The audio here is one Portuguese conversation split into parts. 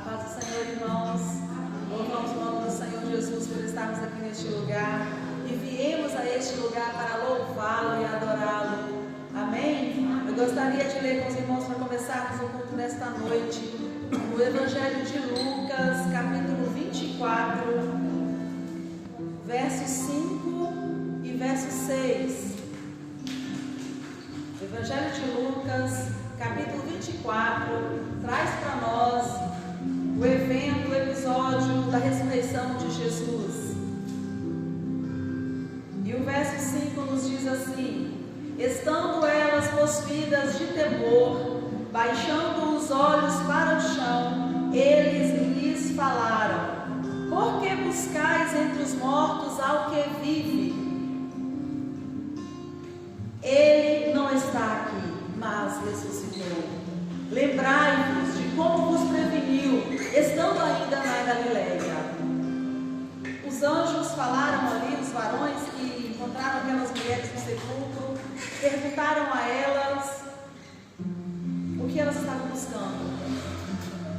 paz do Senhor, irmãos. Louvamos o nome do Senhor Jesus por estarmos aqui neste lugar. E viemos a este lugar para louvá-lo e adorá-lo. Amém? Eu gostaria de ler com os irmãos para começarmos o culto nesta noite. No Evangelho de Lucas, capítulo 24, versos 5 e verso 6. O Evangelho de Lucas, capítulo 24, traz para nós o evento, o episódio da ressurreição de Jesus. E o verso 5 nos diz assim: estando elas possuídas de temor, baixando os olhos para o chão, eles lhes falaram: por que buscais entre os mortos ao que vive? Ele não está aqui, mas ressuscitou. Lembrai-vos de como vos preveniu, estando ainda na Galileia. Os anjos falaram ali, os varões que encontraram aquelas mulheres no sepulcro, perguntaram a elas o que elas estavam buscando.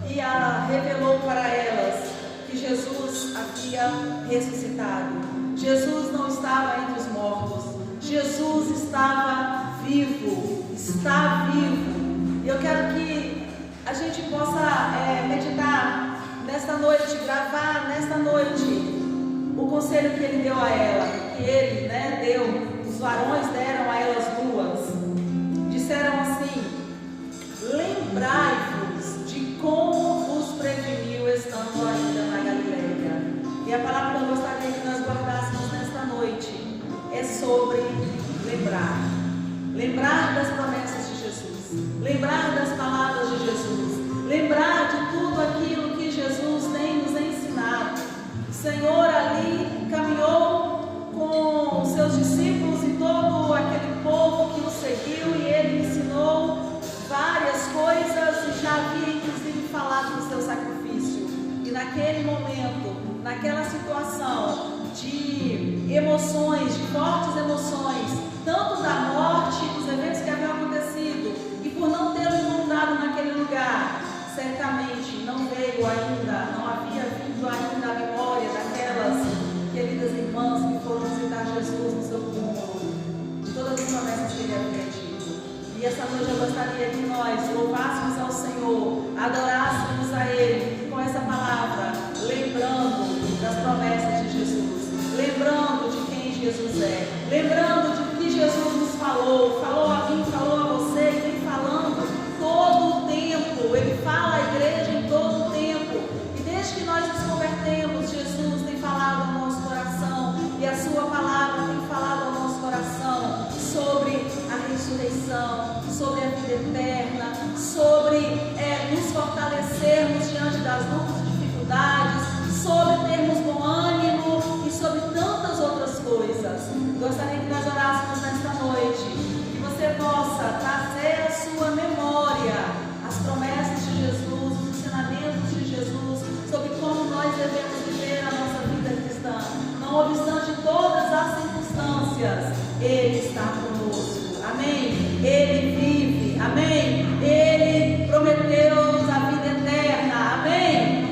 E revelou para elas que Jesus havia ressuscitado. Jesus não estava entre os mortos. Jesus estava vivo, está vivo. E eu quero que a gente possa meditar nesta noite, gravar nesta noite o conselho que ele deu a ela, que ele deu, os varões deram a elas duas. Disseram assim: lembrai-vos de como vos preveniu estando ainda na Galileia. E a palavra que eu gostaria que nós guardássemos nesta noite é sobre lembrar. Lembrar das promessas de Jesus. Lembrar das palavras de Jesus. Lembrar de tudo aquilo que Jesus tem nos ensinado. O Senhor ali caminhou com os seus discípulos e todo aquele povo que o seguiu, e ele ensinou várias coisas e já havia inclusive falado do seu sacrifício. E naquele momento, naquela situação de emoções, de fortes emoções, tanto da morte, dos eventos que haviam acontecido, e por não tê-lo encontrado naquele lugar, certamente não veio ainda, não havia vindo ainda a memória daquelas queridas irmãs que foram visitar Jesus no seu túmulo, de todas as promessas que ele havia dito. E essa noite eu gostaria que nós louvássemos ao Senhor, adorássemos a Ele com essa palavra, lembrando das promessas de Jesus, lembrando de quem Jesus é, lembrando de que Jesus nos falou a mim, falou a você, e vem falando todo o tempo. Ele fala à igreja em todo o tempo, e desde que nós nos convertemos, Jesus tem falado ao nosso coração, e a sua palavra tem falado ao nosso coração sobre a ressurreição, sobre a vida eterna, sobre nos fortalecermos diante das lutas e dificuldades, sobre termos bom ânimo e sobre tantas outras coisas. Gostaria que nós orássemos nesta noite, que você possa trazer à sua memória as promessas de Jesus, os ensinamentos de Jesus, sobre como nós devemos viver a nossa vida cristã. Não obstante todas as circunstâncias, Ele está conosco. Amém? Ele vive. Amém? Ele prometeu-nos a vida eterna. Amém?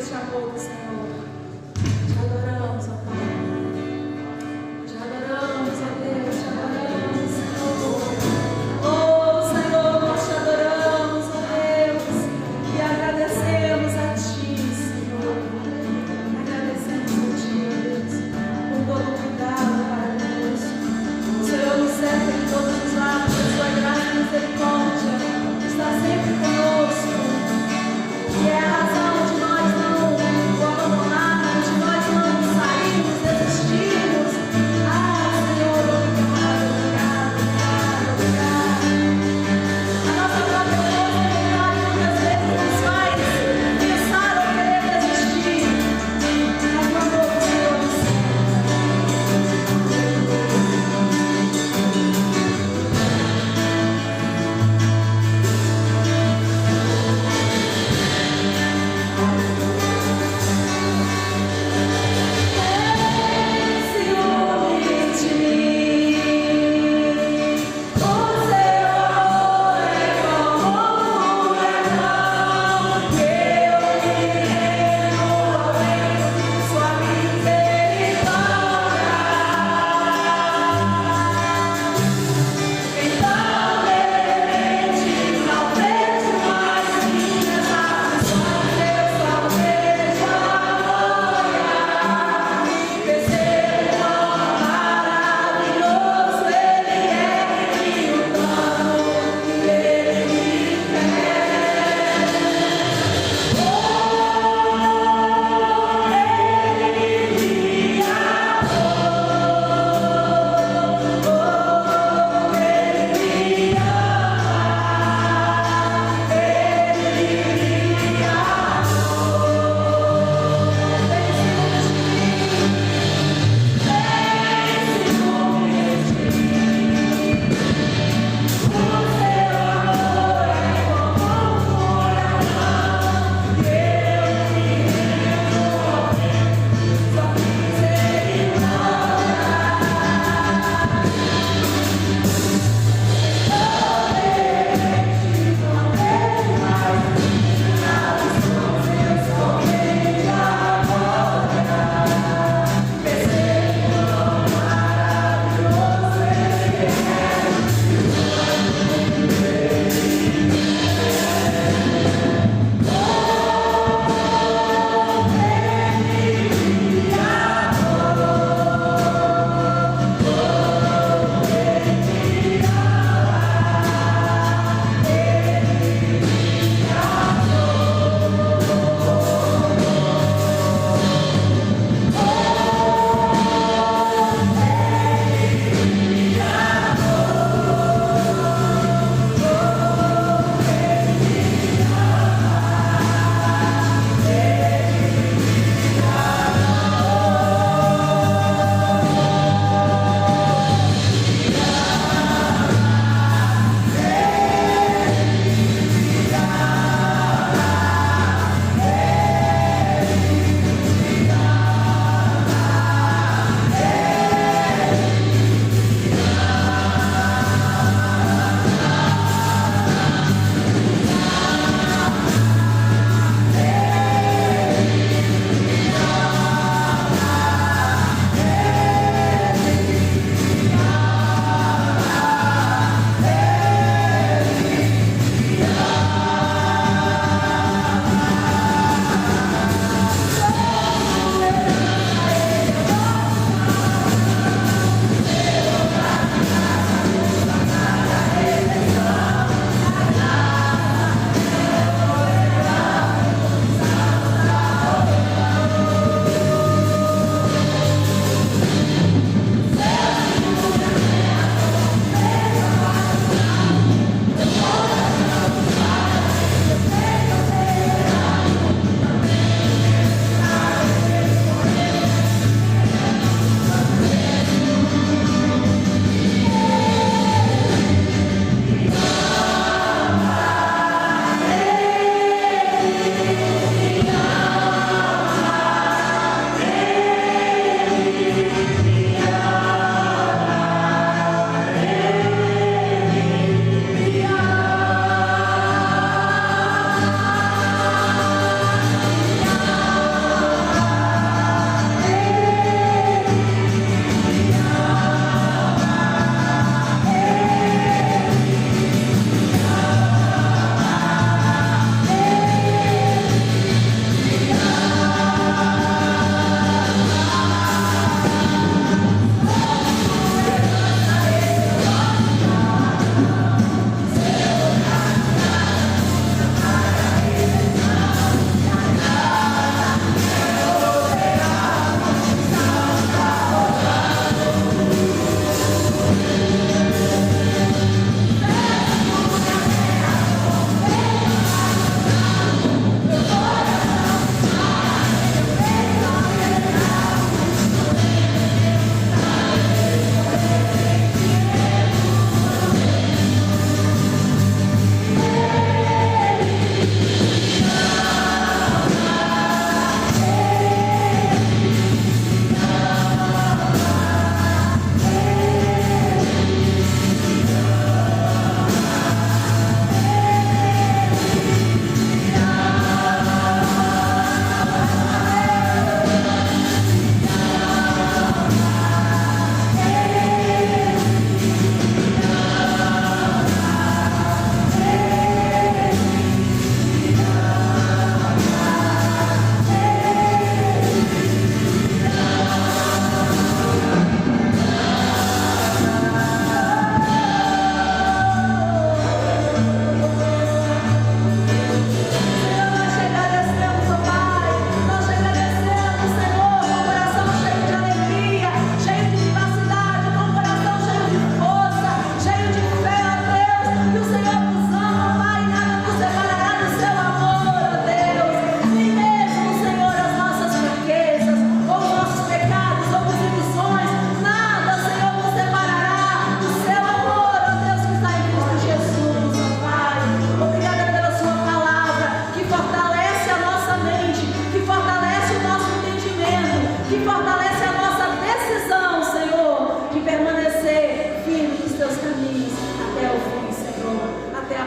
neste amor do Senhor. Te adoramos, ó Pai. Te adoramos, ó Deus. Te adoramos, Senhor. Oh, Senhor, nós te adoramos, ó Deus. E agradecemos a Ti, Senhor. Agradecemos a Ti, Deus, por todo o cuidado, Pai Deus. O Senhor nos serve em todos os lados. A Sua graça e misericórdia está sempre conosco. E é a razão de nós não o abandonarmos.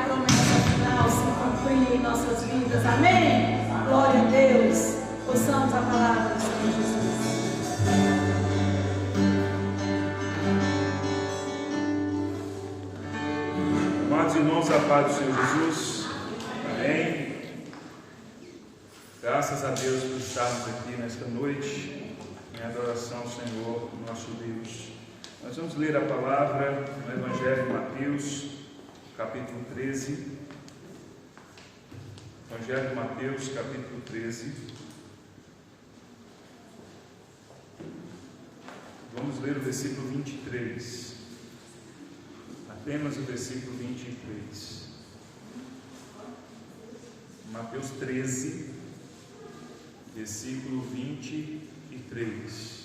a promessa final se cumprir em nossas vidas. Amém? Glória a Deus. Ouçamos a palavra do Senhor Jesus. Amados irmãos, a paz do Senhor Jesus. Amém. Graças a Deus por estarmos aqui nesta noite em adoração ao Senhor, nosso Deus. Nós vamos ler a palavra no Evangelho de Mateus, capítulo 13. Evangelho de Mateus, capítulo 13. Vamos ler o versículo 23. Apenas o versículo 23. Mateus 13, versículo 23.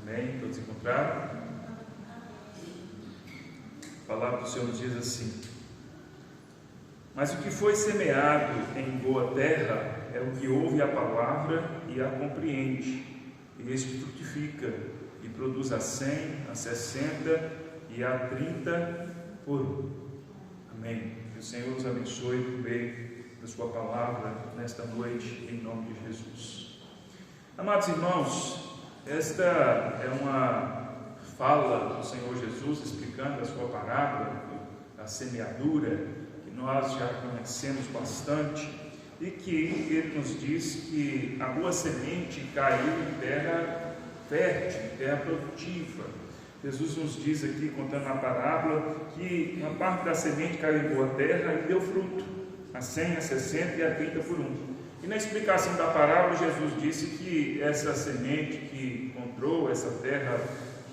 Amém? Todos encontraram? A palavra do Senhor nos diz assim: mas o que foi semeado em boa terra é o que ouve a palavra e a compreende, e este frutifica, e produz a 100, a 60 e a 30 por um. Amém. Que o Senhor os abençoe por meio da sua palavra nesta noite, em nome de Jesus. Amados irmãos, esta é uma fala do Senhor Jesus explicando a sua parábola da semeadura, que nós já conhecemos bastante, e que ele nos diz que a boa semente caiu em terra fértil, em terra produtiva. Jesus nos diz aqui, contando a parábola, que uma parte da semente caiu em boa terra e deu fruto, a 100, a 60 e a 30 por um. E na explicação da parábola, Jesus disse que essa semente que encontrou, essa terra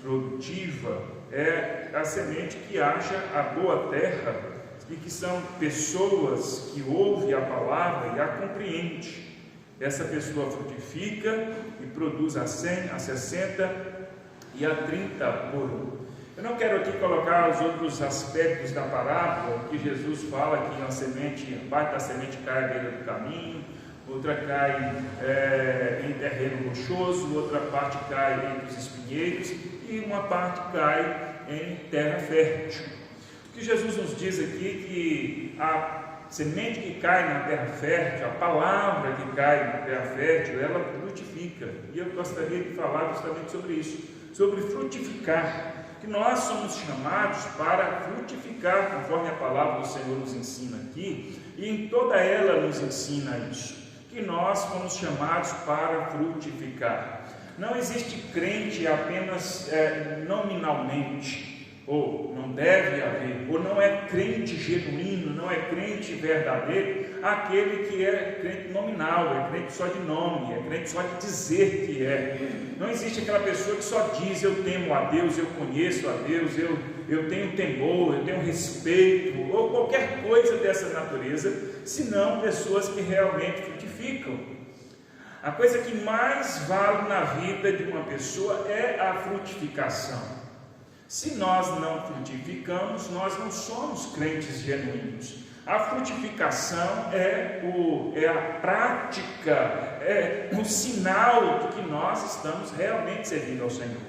produtiva, é a semente que acha a boa terra, e que são pessoas que ouvem a palavra e a compreendem. Essa pessoa frutifica e produz a 100, a 60 e a 30 por um. Eu não quero aqui colocar os outros aspectos da parábola, que Jesus fala que uma semente, parte da semente cai à beira do caminho, outra cai em terreno rochoso, outra parte cai entre os espinheiros e uma parte cai em terra fértil. O que Jesus nos diz aqui que a semente que cai na terra fértil, a palavra que cai na terra fértil, ela frutifica. E eu gostaria de falar justamente sobre isso, sobre frutificar, que nós somos chamados para frutificar, conforme a palavra do Senhor nos ensina aqui, e em toda ela nos ensina isso, que nós fomos chamados para frutificar. Não existe crente apenas nominalmente, ou não deve haver, ou não é crente genuíno, não é crente verdadeiro, aquele que é crente nominal, é crente só de nome, é crente só de dizer que é. Não existe aquela pessoa que só diz: eu temo a Deus, eu conheço a Deus, eu tenho temor, eu tenho respeito, ou qualquer coisa dessa natureza, senão pessoas que realmente frutificam. A coisa que mais vale na vida de uma pessoa é a frutificação. Se nós não frutificamos, nós não somos crentes genuínos. A frutificação é a prática, é o sinal de que nós estamos realmente servindo ao Senhor.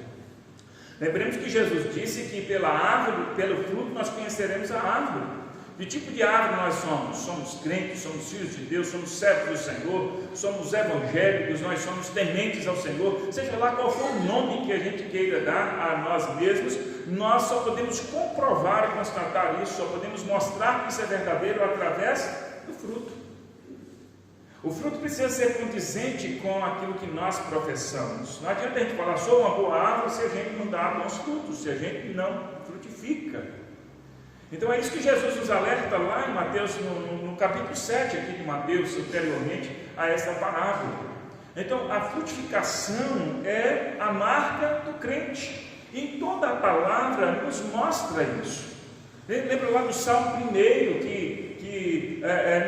Lembremos que Jesus disse que pela árvore, pelo fruto, nós conheceremos a árvore. Que tipo de árvore nós somos? Somos crentes, somos filhos de Deus, somos servos do Senhor, somos evangélicos, nós somos tementes ao Senhor, seja lá qual for o nome que a gente queira dar a nós mesmos, nós só podemos comprovar e constatar isso, só podemos mostrar que isso é verdadeiro através do fruto. O fruto precisa ser condizente com aquilo que nós professamos. Não adianta a gente falar: sou uma boa árvore, se a gente não dá bons frutos, se a gente não frutifica. Então é isso que Jesus nos alerta lá em Mateus, no capítulo 7 aqui de Mateus, anteriormente a essa parábola. Então a frutificação é a marca do crente, e em toda a palavra nos mostra isso. Lembra lá do Salmo 1 que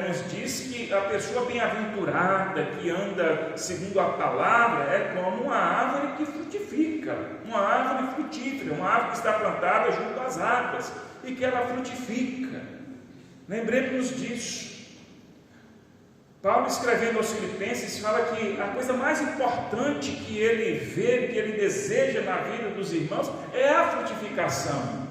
nos diz que a pessoa bem-aventurada que anda segundo a palavra é como uma árvore que frutifica, uma árvore frutífera, uma árvore que está plantada junto às águas e que ela frutifica. Lembremos-nos disso. Paulo, escrevendo aos Filipenses, fala que a coisa mais importante que ele vê, que ele deseja na vida dos irmãos, é a frutificação.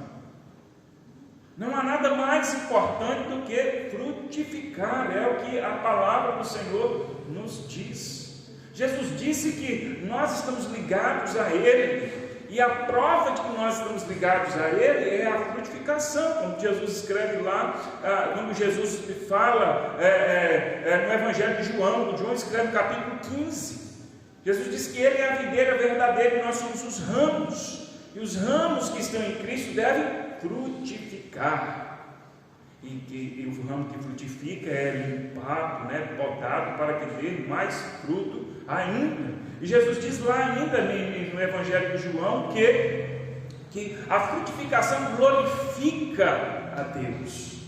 Não há nada mais importante do que frutificar, é o que a palavra do Senhor nos diz. Jesus disse que nós estamos ligados a Ele, e a prova de que nós estamos ligados a Ele é a frutificação, como Jesus escreve lá, quando Jesus fala no Evangelho de João. João escreve no capítulo 15. Jesus diz que Ele é a videira verdadeira e nós somos os ramos, e os ramos que estão em Cristo devem frutificar, e o ramo que frutifica é limpado, podado, para que dê mais fruto ainda. E Jesus diz lá ainda no Evangelho de João que a frutificação glorifica a Deus,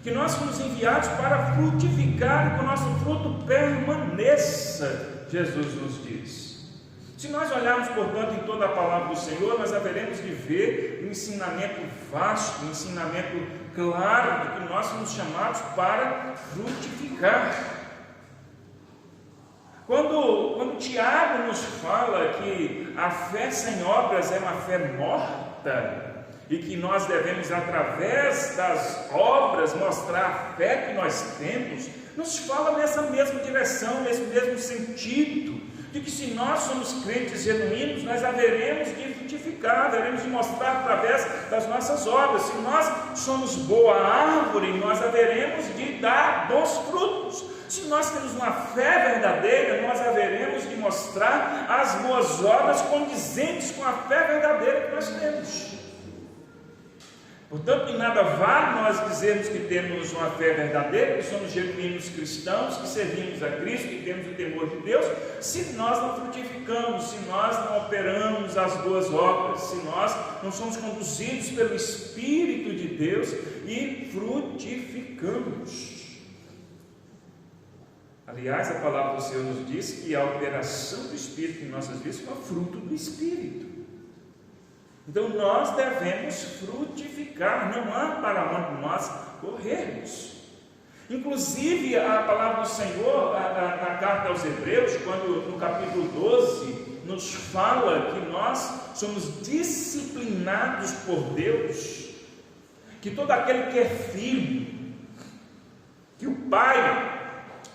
que nós fomos enviados para frutificar e que o nosso fruto permaneça, Jesus nos diz. Se nós olharmos, portanto, em toda a palavra do Senhor, nós haveremos de ver um ensinamento vasto, um ensinamento claro de que nós somos chamados para frutificar. Quando Tiago nos fala que a fé sem obras é uma fé morta, e que nós devemos, através das obras, mostrar a fé que nós temos, nos fala nessa mesma direção, nesse mesmo sentido, de que se nós somos crentes genuínos, nós haveremos de frutificar, haveremos de mostrar através das nossas obras. Se nós somos boa árvore, nós haveremos de dar bons frutos. Se nós temos uma fé verdadeira, nós haveremos de mostrar as boas obras condizentes com a fé verdadeira que nós temos. Portanto, de nada vale nós dizermos que temos uma fé verdadeira, que somos genuínos cristãos, que servimos a Cristo, que temos o temor de Deus, se nós não frutificamos, se nós não operamos as boas obras, se nós não somos conduzidos pelo Espírito de Deus e frutificamos. Aliás, a palavra do Senhor nos diz que a operação do Espírito em nossas vidas é o fruto do Espírito. Então nós devemos frutificar, não há para onde nós corrermos. Inclusive a palavra do Senhor na carta aos Hebreus, quando no capítulo 12 nos fala que nós somos disciplinados por Deus, que todo aquele que é filho, que o Pai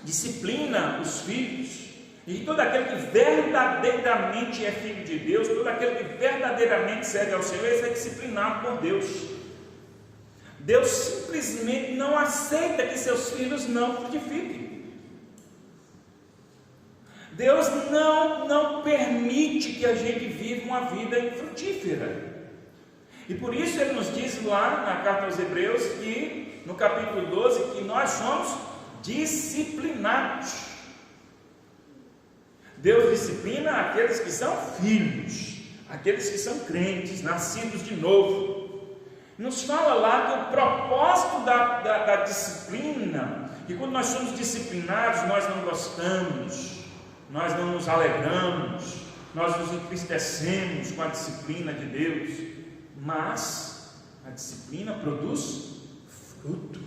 disciplina os filhos, e todo aquele que verdadeiramente é filho de Deus, todo aquele que verdadeiramente serve ao Senhor, ele é disciplinado por Deus. Deus simplesmente não aceita que seus filhos não frutifiquem. Deus não permite que a gente viva uma vida infrutífera. E por isso Ele nos diz lá na carta aos Hebreus, que no capítulo 12, que nós somos disciplinados. Deus disciplina aqueles que são filhos, aqueles que são crentes, nascidos de novo. Nos fala lá que o propósito da disciplina, que quando nós somos disciplinados, nós não gostamos, nós não nos alegramos, nós nos entristecemos com a disciplina de Deus, mas a disciplina produz fruto,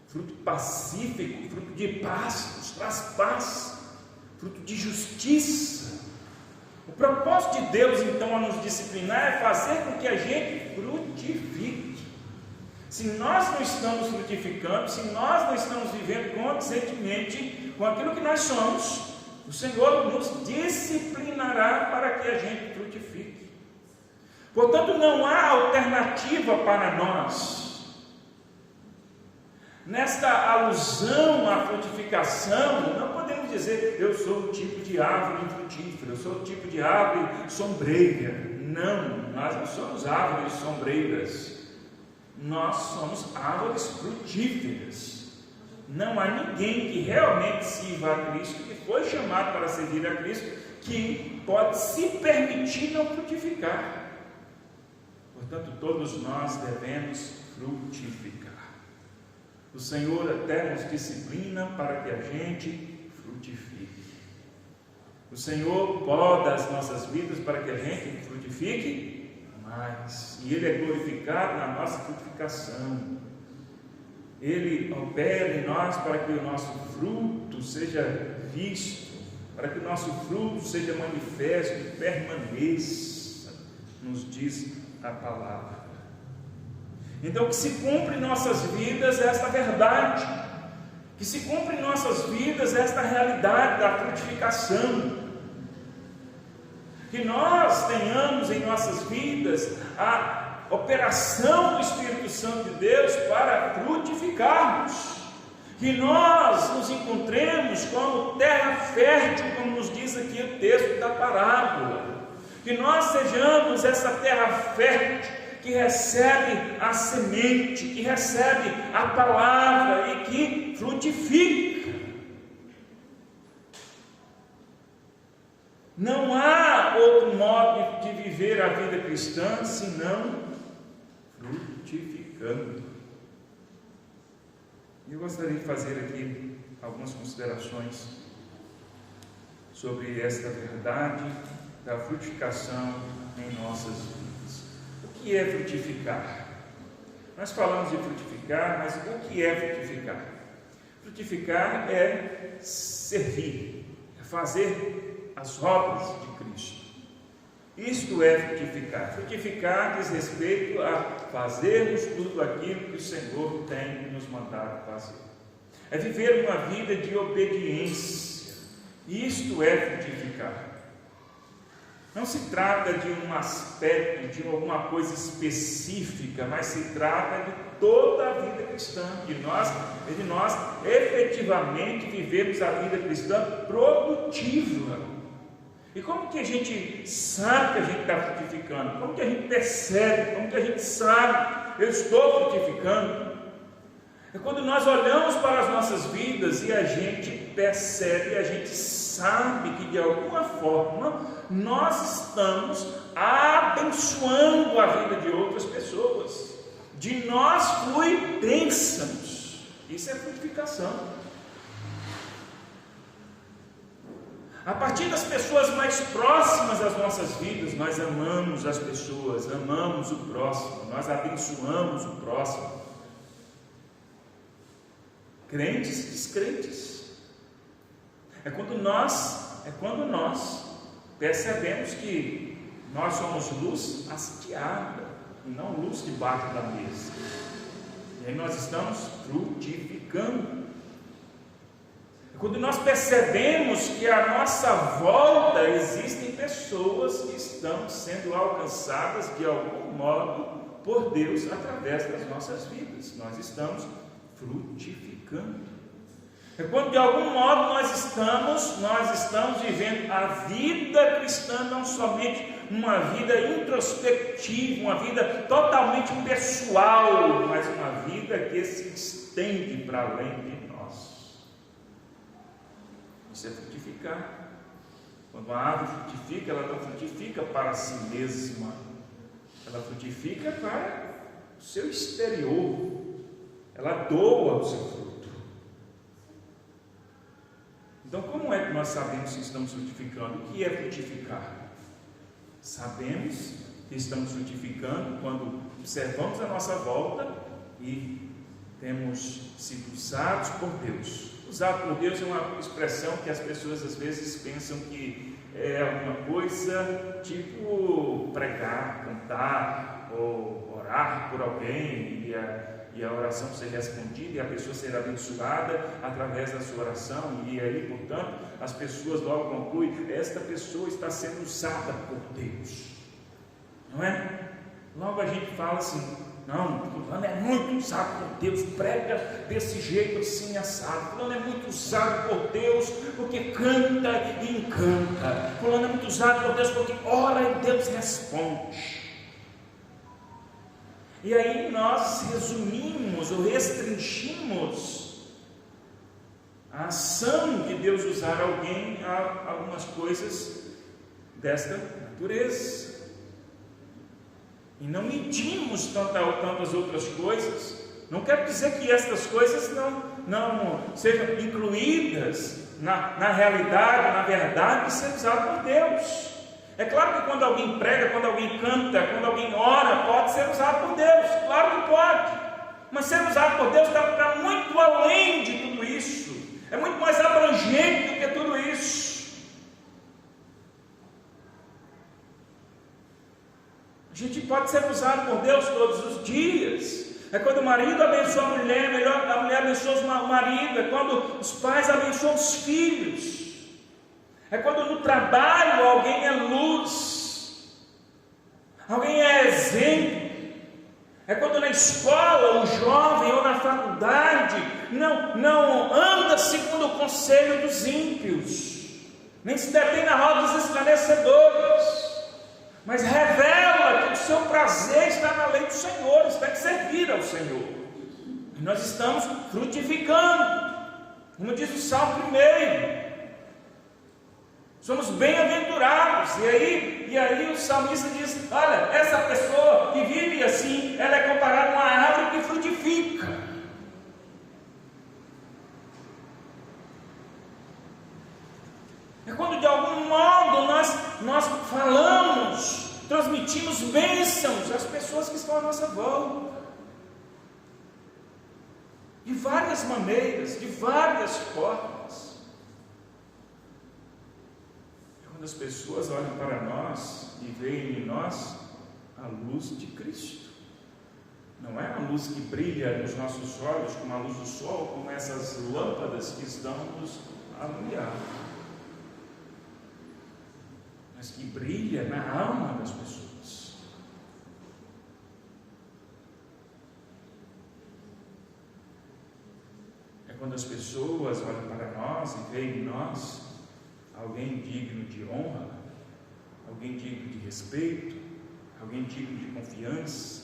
fruto pacífico, fruto de paz, nos traz paz, fruto de justiça. O propósito de Deus, então, a nos disciplinar é fazer com que a gente frutifique. Se nós não estamos frutificando, se nós não estamos vivendo condizentemente com aquilo que nós somos, o Senhor nos disciplinará para que a gente frutifique. Portanto, não há alternativa para nós. Nesta alusão à frutificação, não podemos dizer, eu sou um tipo de árvore infrutífera, eu sou um tipo de árvore sombreira. Não, nós não somos árvores sombreiras, nós somos árvores frutíferas. Não há ninguém que realmente sirva a Cristo, que foi chamado para servir a Cristo, que pode se permitir não frutificar. Portanto, todos nós devemos frutificar. O Senhor até nos disciplina para que a gente frutifique. O Senhor poda as nossas vidas para que a gente frutifique mais. E Ele é glorificado na nossa frutificação. Ele opera em nós para que o nosso fruto seja visto, para que o nosso fruto seja manifesto e permaneça, nos diz a palavra. Então, que se cumpre em nossas vidas esta verdade, que se cumpre em nossas vidas esta realidade da frutificação, que nós tenhamos em nossas vidas a operação do Espírito Santo de Deus para frutificarmos, que nós nos encontremos como terra fértil, como nos diz aqui o texto da parábola, que nós sejamos essa terra fértil que recebe a semente, que recebe a palavra e que frutifica. Não há outro modo de viver a vida cristã senão frutificando. Eu gostaria de fazer aqui algumas considerações sobre esta verdade da frutificação em nossas vidas. O que é frutificar? Nós falamos de frutificar, mas o que é frutificar? Frutificar é servir, é fazer as obras de Cristo. Isto é frutificar. Frutificar diz respeito a fazermos tudo aquilo que o Senhor tem nos mandado fazer. É viver uma vida de obediência. Isto é frutificar. Não se trata de um aspecto, de alguma coisa específica, mas se trata de toda a vida cristã, de nós efetivamente vivemos a vida cristã produtiva. E como que a gente sabe que a gente está frutificando? Como que a gente percebe? Como que a gente sabe? Eu estou frutificando. É quando nós olhamos para as nossas vidas e a gente percebe, a gente sabe que de alguma forma nós estamos abençoando a vida de outras pessoas. De nós flui bênçãos. Isso é frutificação. A partir das pessoas mais próximas às nossas vidas, nós amamos as pessoas, amamos o próximo, nós abençoamos o próximo. Crentes e descrentes. É quando nós percebemos que nós somos luz hasteada e não luz debaixo da mesa. E aí nós estamos frutificando. É quando nós percebemos que à nossa volta existem pessoas que estão sendo alcançadas de algum modo por Deus através das nossas vidas. Nós estamos frutificando. É quando de algum modo nós estamos vivendo a vida cristã, não somente uma vida introspectiva, uma vida totalmente pessoal, mas uma vida que se estende para além de nós. Isso é frutificar. Quando uma árvore frutifica, ela não frutifica para si mesma, ela frutifica para o seu exterior, ela doa o seu fruto. Então, como é que nós sabemos se estamos frutificando? O que é frutificar? Sabemos que estamos frutificando quando observamos a nossa volta e temos sido usados por Deus. Usado por Deus é uma expressão que as pessoas às vezes pensam que é alguma coisa tipo pregar, cantar ou orar por alguém e a oração ser respondida e a pessoa ser abençoada através da sua oração, e aí, portanto, as pessoas logo concluem: esta pessoa está sendo usada por Deus, não é? Logo a gente fala assim: não, fulano é muito usado por Deus, prega desse jeito assim assado, fulano é muito usado por Deus porque canta e encanta, fulano é muito usado por Deus porque ora e Deus responde. E aí nós resumimos ou restringimos a ação de Deus usar alguém a algumas coisas desta natureza. E não medimos tantas outras coisas. Não quero dizer que estas coisas não sejam incluídas na realidade, na verdade de ser usado por Deus. É claro que quando alguém prega, quando alguém canta, quando alguém ora, pode ser usado por Deus, claro que pode, mas ser usado por Deus está pode ser usado por Deus todos os dias. É quando o marido abençoa a mulher, a mulher abençoa o marido. É quando os pais abençoam os filhos. É quando no trabalho alguém é luz, alguém é exemplo. É quando na escola, o jovem ou na faculdade não anda segundo o conselho dos ímpios, nem se detém na roda dos escarnecedores, mas revela que o seu prazer está na lei do Senhor, está em servir ao Senhor. E nós estamos frutificando, como diz o Salmo 1. Somos bem-aventurados. E aí o salmista diz: olha, essa pessoa que vive assim, ela é comparada a uma árvore que frutifica. É quando de algum modo nós falamos, transmitimos bênçãos às pessoas que estão à nossa volta. De várias maneiras, de várias formas. Quando as pessoas olham para nós e veem em nós a luz de Cristo, não é a luz que brilha nos nossos olhos como a luz do sol, como essas lâmpadas que estão nos alumiando, mas que brilha na alma das pessoas. É quando as pessoas olham para nós e veem em nós alguém digno de honra, alguém digno de respeito, alguém digno de confiança,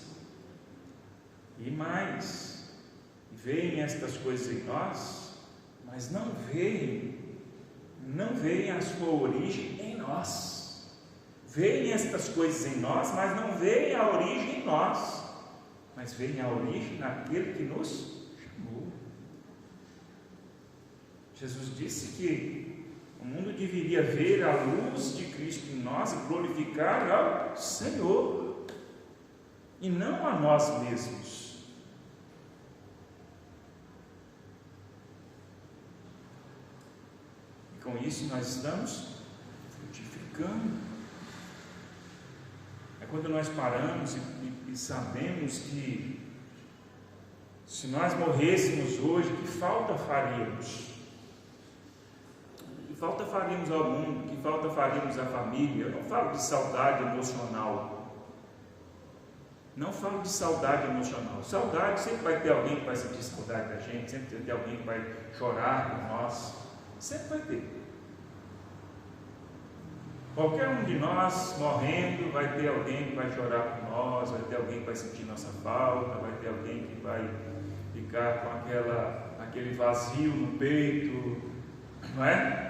e mais, veem estas coisas em nós, mas não veem a sua origem em nós. Veem estas coisas em nós, mas não veem a origem em nós, mas veem a origem naquele que nos chamou. Jesus disse que o mundo deveria ver a luz de Cristo em nós e glorificar ao Senhor, e não a nós mesmos. E com isso nós estamos frutificando. É quando nós paramos e sabemos que, se nós morrêssemos hoje, que falta faríamos? Que falta faríamos ao mundo, que falta faríamos à família? Eu não falo de saudade emocional. Não falo de saudade emocional. Saudade, sempre vai ter alguém que vai sentir saudade da gente, sempre vai ter alguém que vai chorar por nós. Sempre vai ter. Qualquer um de nós morrendo, vai ter alguém que vai chorar por nós, vai ter alguém que vai sentir nossa falta, vai ter alguém que vai ficar com aquele vazio no peito, não é?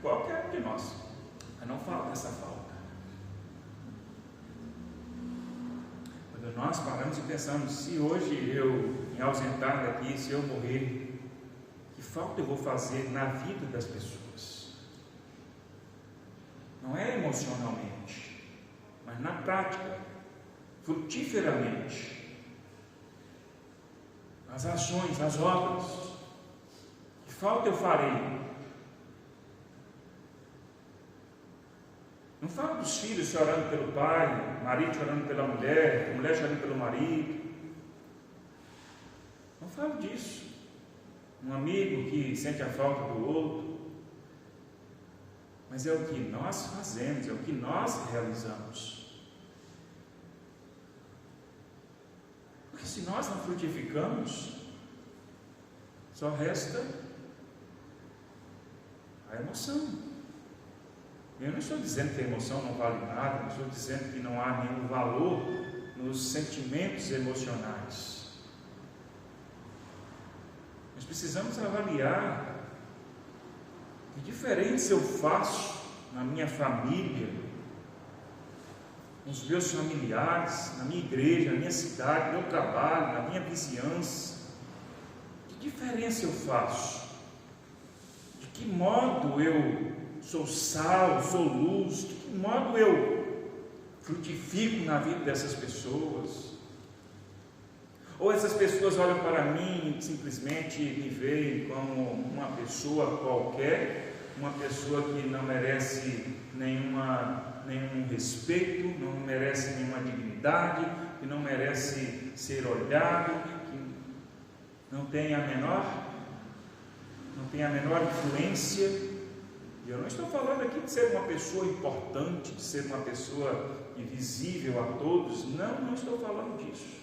Qualquer um de nós, mas não falta essa falta. Quando nós paramos e pensamos, se hoje eu me ausentar daqui, se eu morrer, que falta eu vou fazer na vida das pessoas? Não é emocionalmente, mas na prática, frutiferamente, nas ações, nas obras. Que falta eu farei? Não falo dos filhos chorando pelo pai, marido chorando pela mulher, mulher chorando pelo marido. Não falo disso. Um amigo que sente a falta do outro. Mas é o que nós fazemos, é o que nós realizamos. Porque se nós não frutificamos, só resta a emoção. Eu não estou dizendo que a emoção não vale nada, não estou dizendo que não há nenhum valor nos sentimentos emocionais. Nós precisamos avaliar que diferença eu faço na minha família, nos meus familiares, na minha igreja, na minha cidade, no meu trabalho, na minha vizinhança. Que diferença eu faço? De que modo eu sou sal, sou luz? De que modo eu frutifico na vida dessas pessoas? Ou essas pessoas olham para mim e simplesmente me veem como uma pessoa qualquer, uma pessoa que não merece nenhum respeito, não merece nenhuma dignidade, que não merece ser olhado, que não tem a menor influência. E eu não estou falando aqui de ser uma pessoa importante, de ser uma pessoa invisível a todos. Não estou falando disso.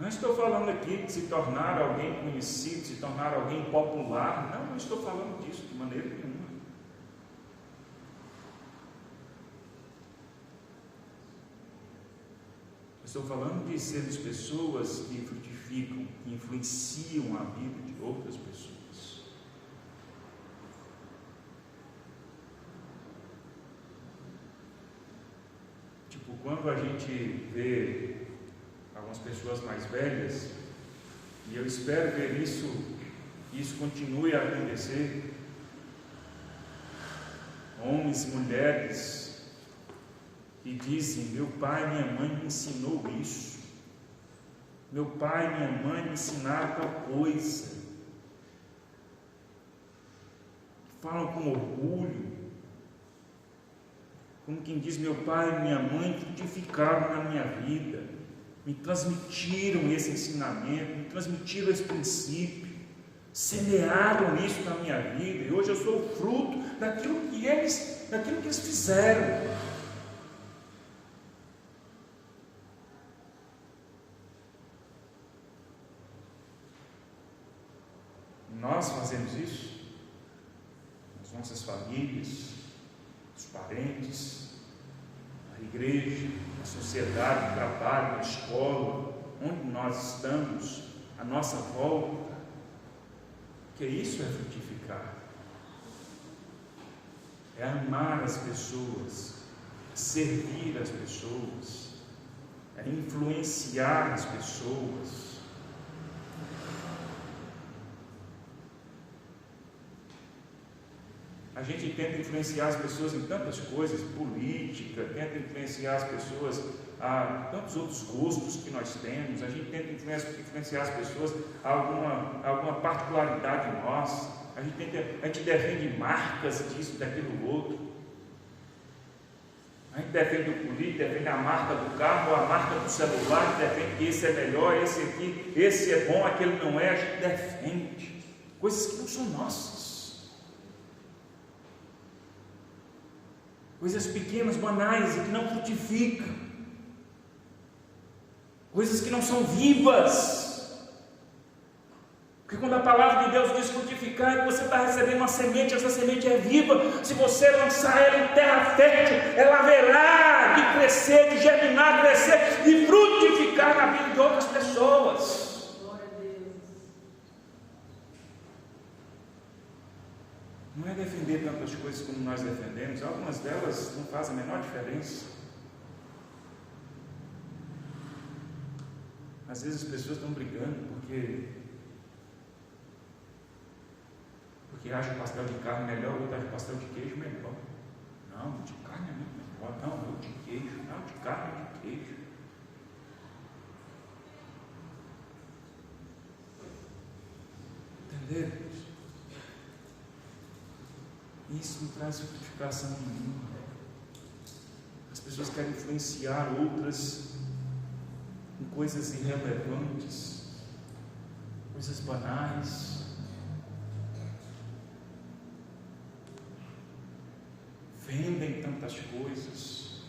Não estou falando aqui de se tornar alguém conhecido, de se tornar alguém popular. Não estou falando disso de maneira nenhuma. Estou falando de sermos pessoas que frutificam, que influenciam a vida de outras pessoas. Tipo, quando a gente vê algumas pessoas mais velhas, e eu espero ver isso continue a acontecer, homens e mulheres que dizem: meu pai e minha mãe me ensinou isso, meu pai e minha mãe me ensinaram tal coisa, falam com orgulho, como quem diz: meu pai e minha mãe frutificaram na minha vida, me transmitiram esse ensinamento, me transmitiram esse princípio, semearam isso na minha vida, e hoje eu sou o fruto daquilo que eles fizeram. Nós fazemos isso nas nossas famílias, nos parentes, na igreja, na sociedade, no trabalho, na escola, onde nós estamos, à nossa volta. Que isso é frutificar, é amar as pessoas, é servir as pessoas, é influenciar as pessoas. A gente tenta influenciar as pessoas em tantas coisas, política, tenta influenciar as pessoas a tantos outros gostos que nós temos, a gente tenta influenciar as pessoas a alguma particularidade nossa, a gente defende marcas disso, daquilo, outro. A gente defende o político, defende a marca do carro, a marca do celular, defende que esse é melhor, esse aqui, esse é bom, aquele não é, a gente defende coisas que não são nossas. Coisas pequenas, banais e que não frutificam, coisas que não são vivas, porque quando a palavra de Deus diz frutificar, é que você está recebendo uma semente, essa semente é viva. Se você lançar ela em terra fértil, ela haverá de crescer, de germinar, crescer e frutificar na vida de outras pessoas. Não é defender tantas coisas como nós defendemos, algumas delas não fazem a menor diferença. Às vezes as pessoas estão brigando porque acha o pastel de carne melhor, o outro acha o pastel de queijo melhor. Não, o de carne é muito melhor. Não, o de queijo. Não, o de carne é de queijo. Entenderam? Isso não traz frutificação nenhuma. As pessoas querem influenciar outras em coisas irrelevantes, coisas banais. Vendem tantas coisas.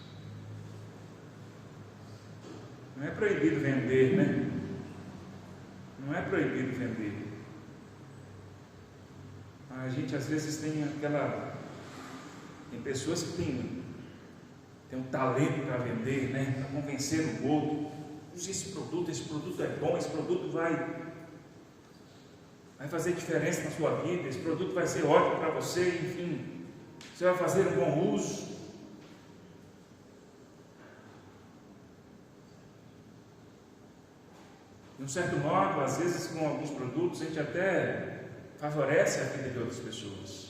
Não é proibido vender, né? Não é proibido vender. A gente às vezes tem pessoas que têm um talento para vender, né? Para convencer o outro. Use esse produto é bom, esse produto vai fazer diferença na sua vida, esse produto vai ser ótimo para você, enfim, você vai fazer um bom uso. De um certo modo, às vezes com alguns produtos a gente até favorece a vida de outras pessoas.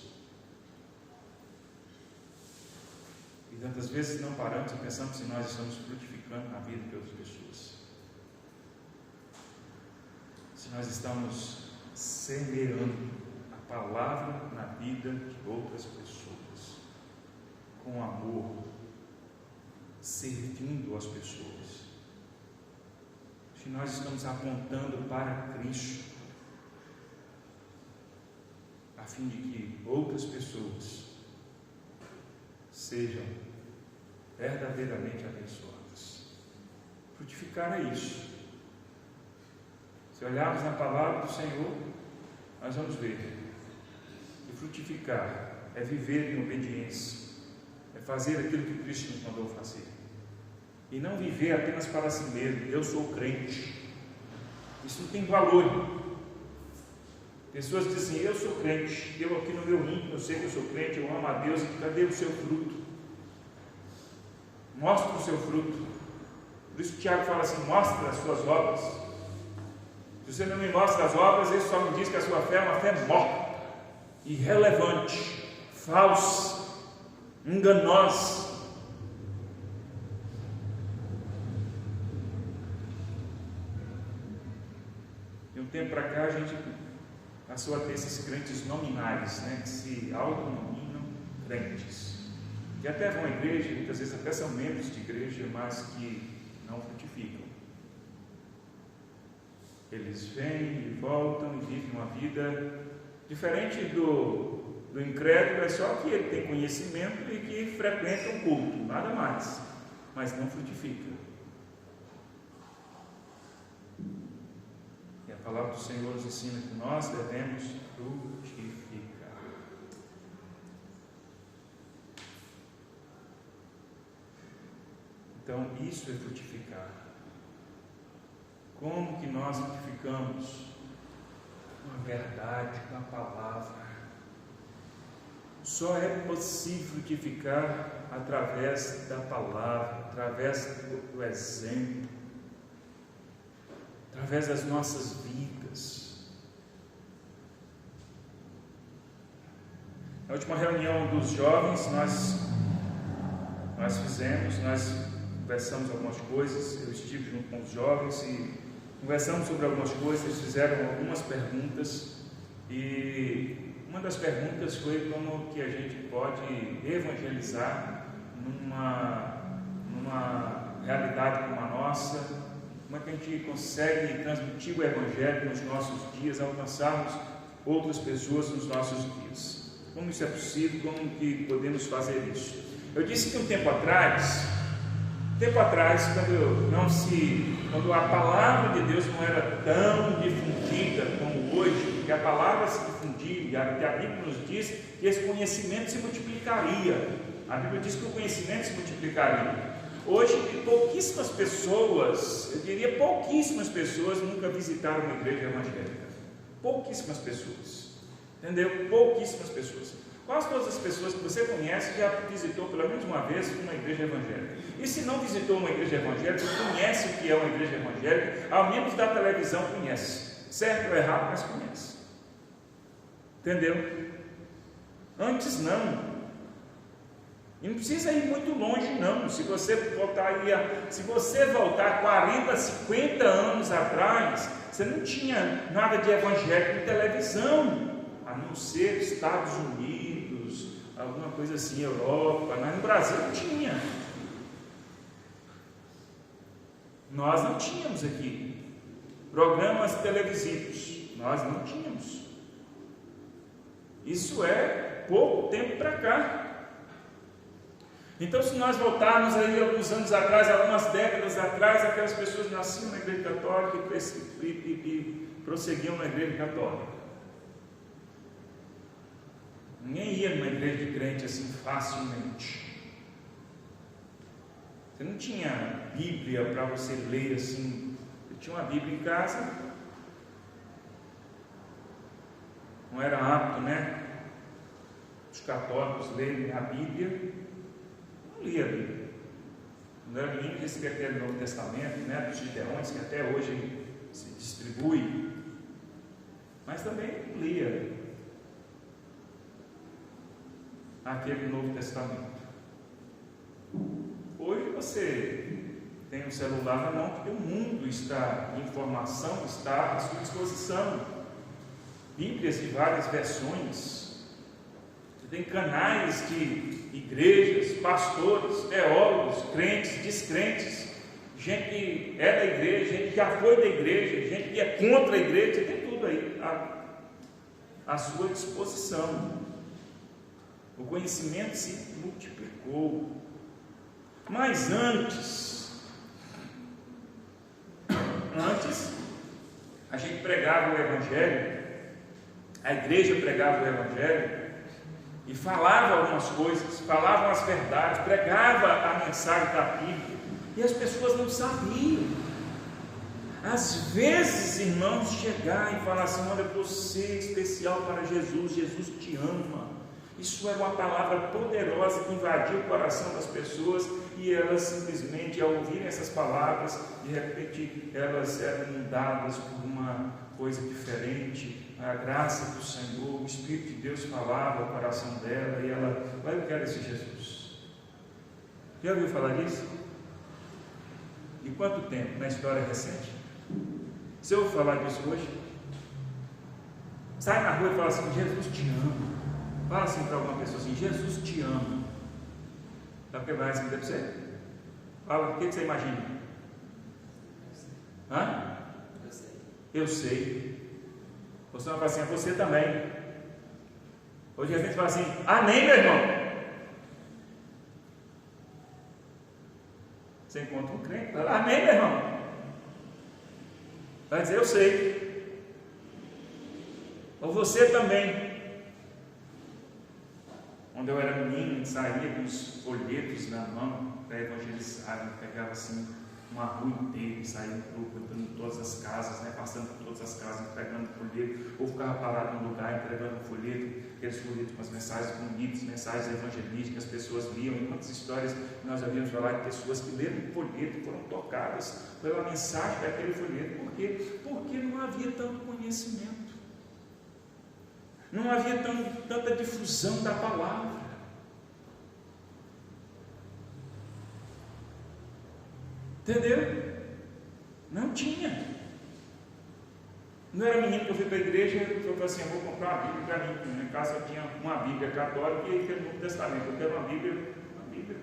E tantas vezes não paramos e pensamos se nós estamos frutificando na vida de outras pessoas. Se nós estamos semeando a palavra na vida de outras pessoas, com amor, servindo as pessoas. Se nós estamos apontando para Cristo, a fim de que outras pessoas sejam verdadeiramente abençoadas. Frutificar é isso. Se olharmos na palavra do Senhor, nós vamos ver que frutificar é viver em obediência, é fazer aquilo que Cristo nos mandou fazer, e não viver apenas para si mesmo. Eu sou crente. Isso não tem valor. Pessoas dizem: eu sou crente, eu aqui no meu íntimo, eu sei que eu sou crente, eu amo a Deus. E cadê o seu fruto? Mostre o seu fruto. Por isso que Tiago fala assim: mostre as suas obras. Se você não me mostra as obras, ele só me diz que a sua fé é uma fé morta, irrelevante, falsa, enganosa. De um tempo para cá a gente passou a ter esses crentes nominais, né, que se autonominam crentes, que até vão à igreja, muitas vezes até são membros de igreja, mas que não frutificam. Eles vêm e voltam e vivem uma vida diferente do incrédulo, é só que ele tem conhecimento e que frequenta um culto, nada mais, mas não frutifica. E a palavra do Senhor nos ensina que nós devemos frutificar. Então, isso é frutificar. Como que nós frutificamos? Com a verdade, com a palavra. Só é possível frutificar através da palavra, através do exemplo, através das nossas vidas. Na última reunião dos jovens, nós conversamos algumas coisas. Eu estive junto com os jovens e conversamos sobre algumas coisas. Eles fizeram algumas perguntas e uma das perguntas foi como que a gente pode evangelizar numa realidade como a nossa, como é que a gente consegue transmitir o Evangelho nos nossos dias, alcançarmos outras pessoas nos nossos dias. Como isso é possível, como que podemos fazer isso? Eu disse que um tempo atrás, quando a palavra de Deus não era tão difundida como hoje, porque a palavra se difundia, a Bíblia nos diz que esse conhecimento se multiplicaria. A Bíblia diz que o conhecimento se multiplicaria. Hoje, pouquíssimas pessoas, eu diria pouquíssimas pessoas, nunca visitaram uma igreja evangélica. Pouquíssimas pessoas. Entendeu? Pouquíssimas pessoas. Quase todas as pessoas que você conhece já visitou pelo menos uma vez uma igreja evangélica. E se não visitou uma igreja evangélica, conhece o que é uma igreja evangélica, ao menos da televisão conhece. Certo ou errado, mas conhece. Entendeu? Antes não. E não precisa ir muito longe não. Se você voltar 40, 50 anos atrás, você não tinha nada de evangélico em televisão, a não ser Estados Unidos, alguma coisa assim, Europa, mas no Brasil não tinha. Nós não tínhamos aqui programas televisivos, nós não tínhamos. Isso é pouco tempo para cá. Então, se nós voltarmos aí alguns anos atrás, algumas décadas atrás, aquelas pessoas nasciam na igreja católica e prosseguiam na igreja católica. Ninguém ia numa igreja de crente assim facilmente. Você não tinha Bíblia para você ler assim. Eu tinha uma Bíblia em casa. Não era apto, né? Os católicos lerem a Bíblia. Não lia a Bíblia. Não era menino, disse que até no Novo Testamento, né? Dos Gideões, que até hoje se distribui. Mas também não lia aquele Novo Testamento. Hoje você tem um celular na mão, porque o mundo está, a informação está à sua disposição. Bíblias de várias versões, você tem canais de igrejas, pastores, teólogos, crentes, descrentes, gente que é da igreja, gente que já foi da igreja, gente que é contra a igreja, você tem tudo aí à sua disposição. O conhecimento se multiplicou. Mas antes a gente pregava o Evangelho, a igreja pregava o Evangelho e falava algumas coisas, falava as verdades, pregava a mensagem da Bíblia e as pessoas não sabiam. Às vezes, irmãos, chegar e falar assim: olha, você é especial para Jesus, Jesus te ama. Isso é uma palavra poderosa que invadiu o coração das pessoas e elas simplesmente, ao ouvirem essas palavras, de repente elas eram inundadas por uma coisa diferente. A graça do Senhor, o Espírito de Deus falava ao coração dela e ela: eu quero esse Jesus. Já ouviu falar disso? E quanto tempo? Na história recente? Se eu falar disso hoje, sai na rua e fala assim: Jesus te ama. Fala assim para alguma pessoa assim: Jesus te ama. Sabe o que vai responder para você? Fala, o que você imagina? Hã? Eu sei. Você vai falar assim: você também. Hoje a gente fala assim: amém, meu irmão. Você encontra um crente, fala: amém, meu irmão. Vai dizer: eu sei. Ou você também. Quando eu era menino, a gente saía com os folhetos na mão para evangelizar, pegava assim uma rua inteira e saía em todas as casas, né, passando por todas as casas, entregando folheto, ou ficava parado num lugar entregando um folheto, aqueles folhetos com as mensagens bonitas, mensagens evangelísticas, as pessoas liam. E quantas histórias nós havíamos falado de pessoas que leram o folheto e foram tocadas pela mensagem daquele folheto. Por quê? Porque não havia tanto conhecimento. Não havia tanta difusão da palavra. Entendeu? Não tinha. Não era menino que eu fui para a igreja e eu falei assim: eu vou comprar uma Bíblia para mim. Na minha casa só tinha uma Bíblia católica e tem o Novo Testamento. Eu quero uma Bíblia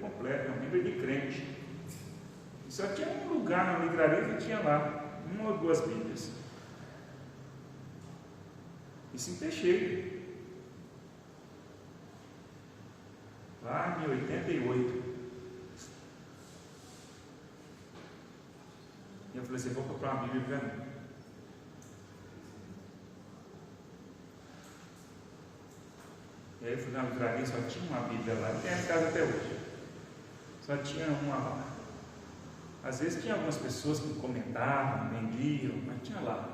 completa, uma Bíblia de crente. E só tinha um lugar na livraria que tinha lá uma ou duas Bíblias. E se fechei. Lá em 88. E eu falei assim: vou comprar uma Bíblia para mim. E aí eu fui na livraria, só tinha uma Bíblia lá, e tem em casa até hoje. Só tinha uma lá. Às vezes tinha algumas pessoas que comentavam, vendiam, mas tinha lá.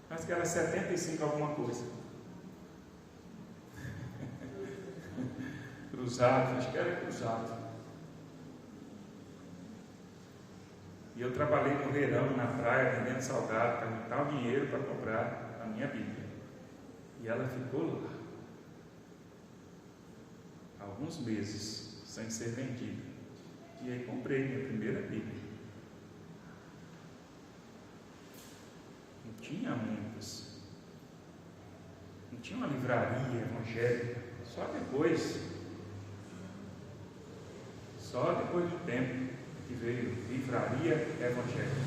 Acho que era 75 alguma coisa. Cruzado, acho que era cruzado. E eu trabalhei no verão, na praia, vendendo salgado, para juntar o dinheiro para comprar a minha Bíblia. E ela ficou lá alguns meses, sem ser vendida. E aí comprei minha primeira Bíblia. Não tinha muitas. Não tinha uma livraria evangélica. Só depois do tempo que veio livraria evangélica.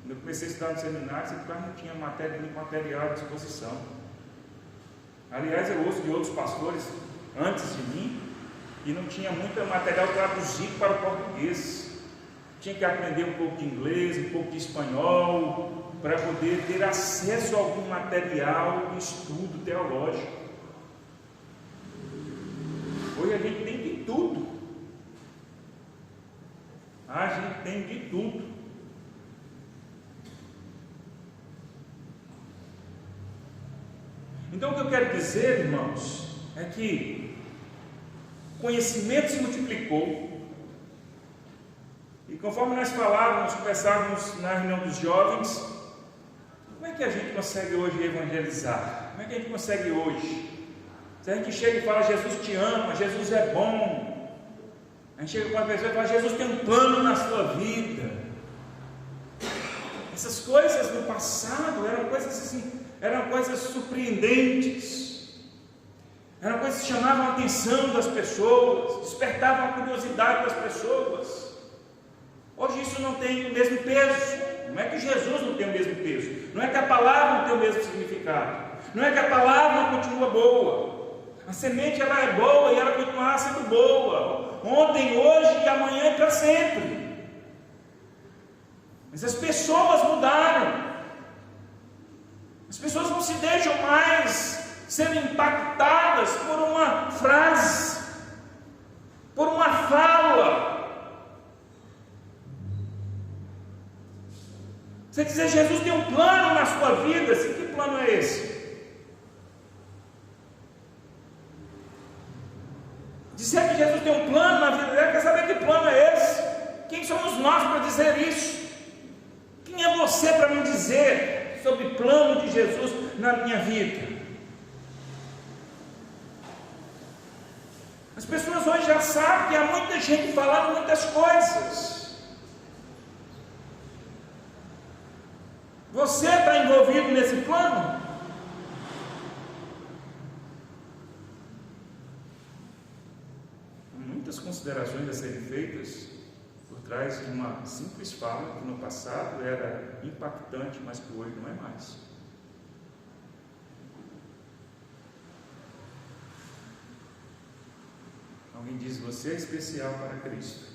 Quando eu comecei a estudar no seminário, não tinha material à disposição. Aliás, eu ouço de outros pastores antes de mim e não tinha muito material traduzido para o português. Tinha que aprender um pouco de inglês, um pouco de espanhol, para poder ter acesso a algum material de estudo teológico. Hoje a gente tem de tudo. A gente tem de tudo. Então o que eu quero dizer, irmãos, é que o conhecimento se multiplicou. E conforme nós falávamos, conversávamos na reunião dos jovens, como é que a gente consegue hoje evangelizar? Como é que a gente consegue hoje? Se a gente chega e fala: Jesus te ama, Jesus é bom. A gente chega com uma pessoa e fala: Jesus tem um plano na sua vida. Essas coisas no passado eram coisas assim, eram coisas surpreendentes, eram coisas que chamavam a atenção das pessoas, despertavam a curiosidade das pessoas. Hoje isso não tem o mesmo peso. Não é que Jesus não tem o mesmo peso, não é que a palavra não tem o mesmo significado, não é que a palavra não continua boa. A semente ela é boa e ela continuará sendo boa, ontem, hoje e amanhã e para sempre. Mas as pessoas mudaram. As pessoas não se deixam mais ser impactadas por uma frase, por uma fala. Você dizer, Jesus tem um plano na sua vida, assim, que plano é esse? Dizer que Jesus tem um plano na vida dele, quer saber que plano é esse? Quem somos nós para dizer isso? Quem é você para me dizer sobre o plano de Jesus na minha vida? As pessoas hoje já sabem que há muita gente falando muitas coisas. Você está envolvido nesse plano? Há muitas considerações a serem feitas por trás de uma simples fala que no passado era impactante, mas que hoje não é mais. Alguém diz, você é especial para Cristo.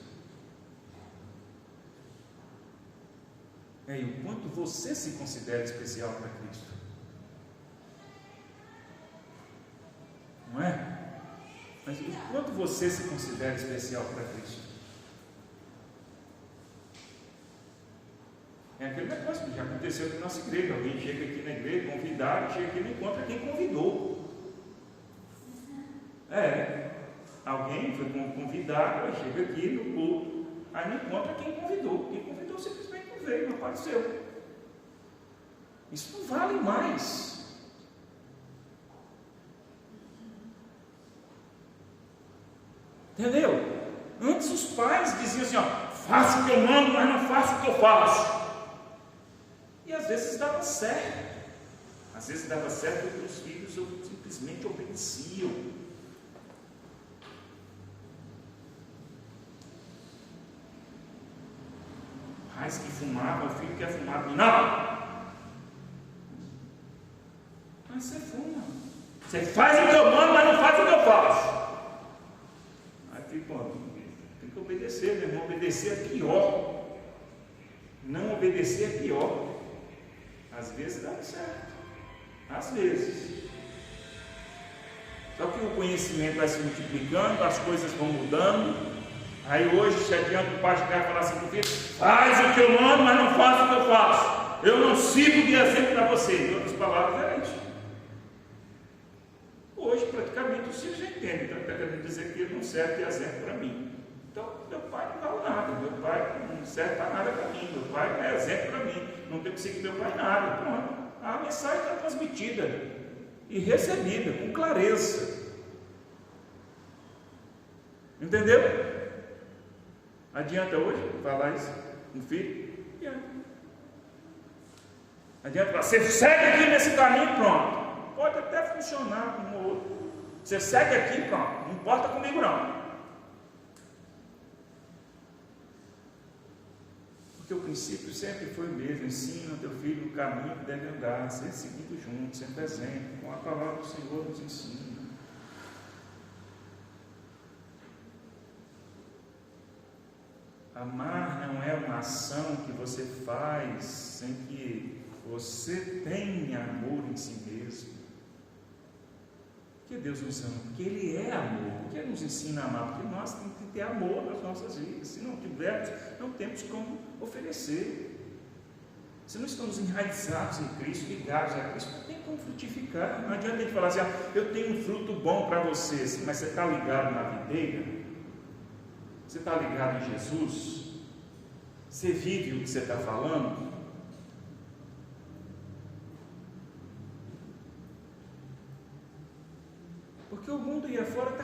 E o quanto você se considera especial para Cristo? Não é? Mas o quanto você se considera especial para Cristo? É aquele negócio que já aconteceu aqui na nossa igreja. Alguém chega aqui na igreja, convidado, chega aqui e não encontra quem convidou. Alguém foi convidado, chega aqui no culto, aí não encontra quem convidou. Quem convidou simplesmente não veio, não apareceu. Isso não vale mais. Entendeu? Antes os pais diziam assim, faço o que eu mando, mas não faço o que eu faço. E às vezes dava certo. Às vezes dava certo porque os filhos simplesmente obedeciam. Pais que fumavam, o filho quer fumar, não! Mas você fuma. Você faz o que eu mando, mas não faz o que eu faço. Aí tem que obedecer, meu irmão. Obedecer é pior. Não obedecer é pior. Às vezes dá certo. Às vezes. Só que o conhecimento vai se multiplicando, as coisas vão mudando. Aí hoje, se adianta o pai chegar e falar assim para o filho, faz o que eu mando, mas não faço o que eu faço. Eu não sirvo de exemplo para você. Em outras palavras, é isso. Hoje, praticamente, os filhos já entendem. Então, está querendo dizer que ele não serve de exemplo para mim. Então, meu pai não vale nada. Meu pai não serve para nada para mim. Meu pai não é exemplo para mim. Não tem que seguir meu pai nada. Pronto. A mensagem está transmitida e recebida com clareza. Entendeu? Adianta hoje falar isso com o filho? Adianta falar, você segue aqui nesse caminho, pronto. Pode até funcionar com um ou outro. Você segue aqui, pronto. Não importa comigo não. Porque o princípio sempre foi o mesmo. Ensina teu filho o caminho que deve andar, sempre seguindo junto, sempre exemplo. Com a palavra do Senhor nos ensina. Amar não é uma ação que você faz sem que você tenha amor em si mesmo. Porque Deus nos ama, porque Ele é amor, porque Ele nos ensina a amar, porque nós temos que ter amor nas nossas vidas. Se não tivermos, não temos como oferecer. Se não estamos enraizados em Cristo, ligados a Cristo, não tem como frutificar. Não adianta a gente falar assim, eu tenho um fruto bom para você, mas você está ligado na videira? Você está ligado em Jesus? Você vive o que você está falando? Porque o mundo aí afora está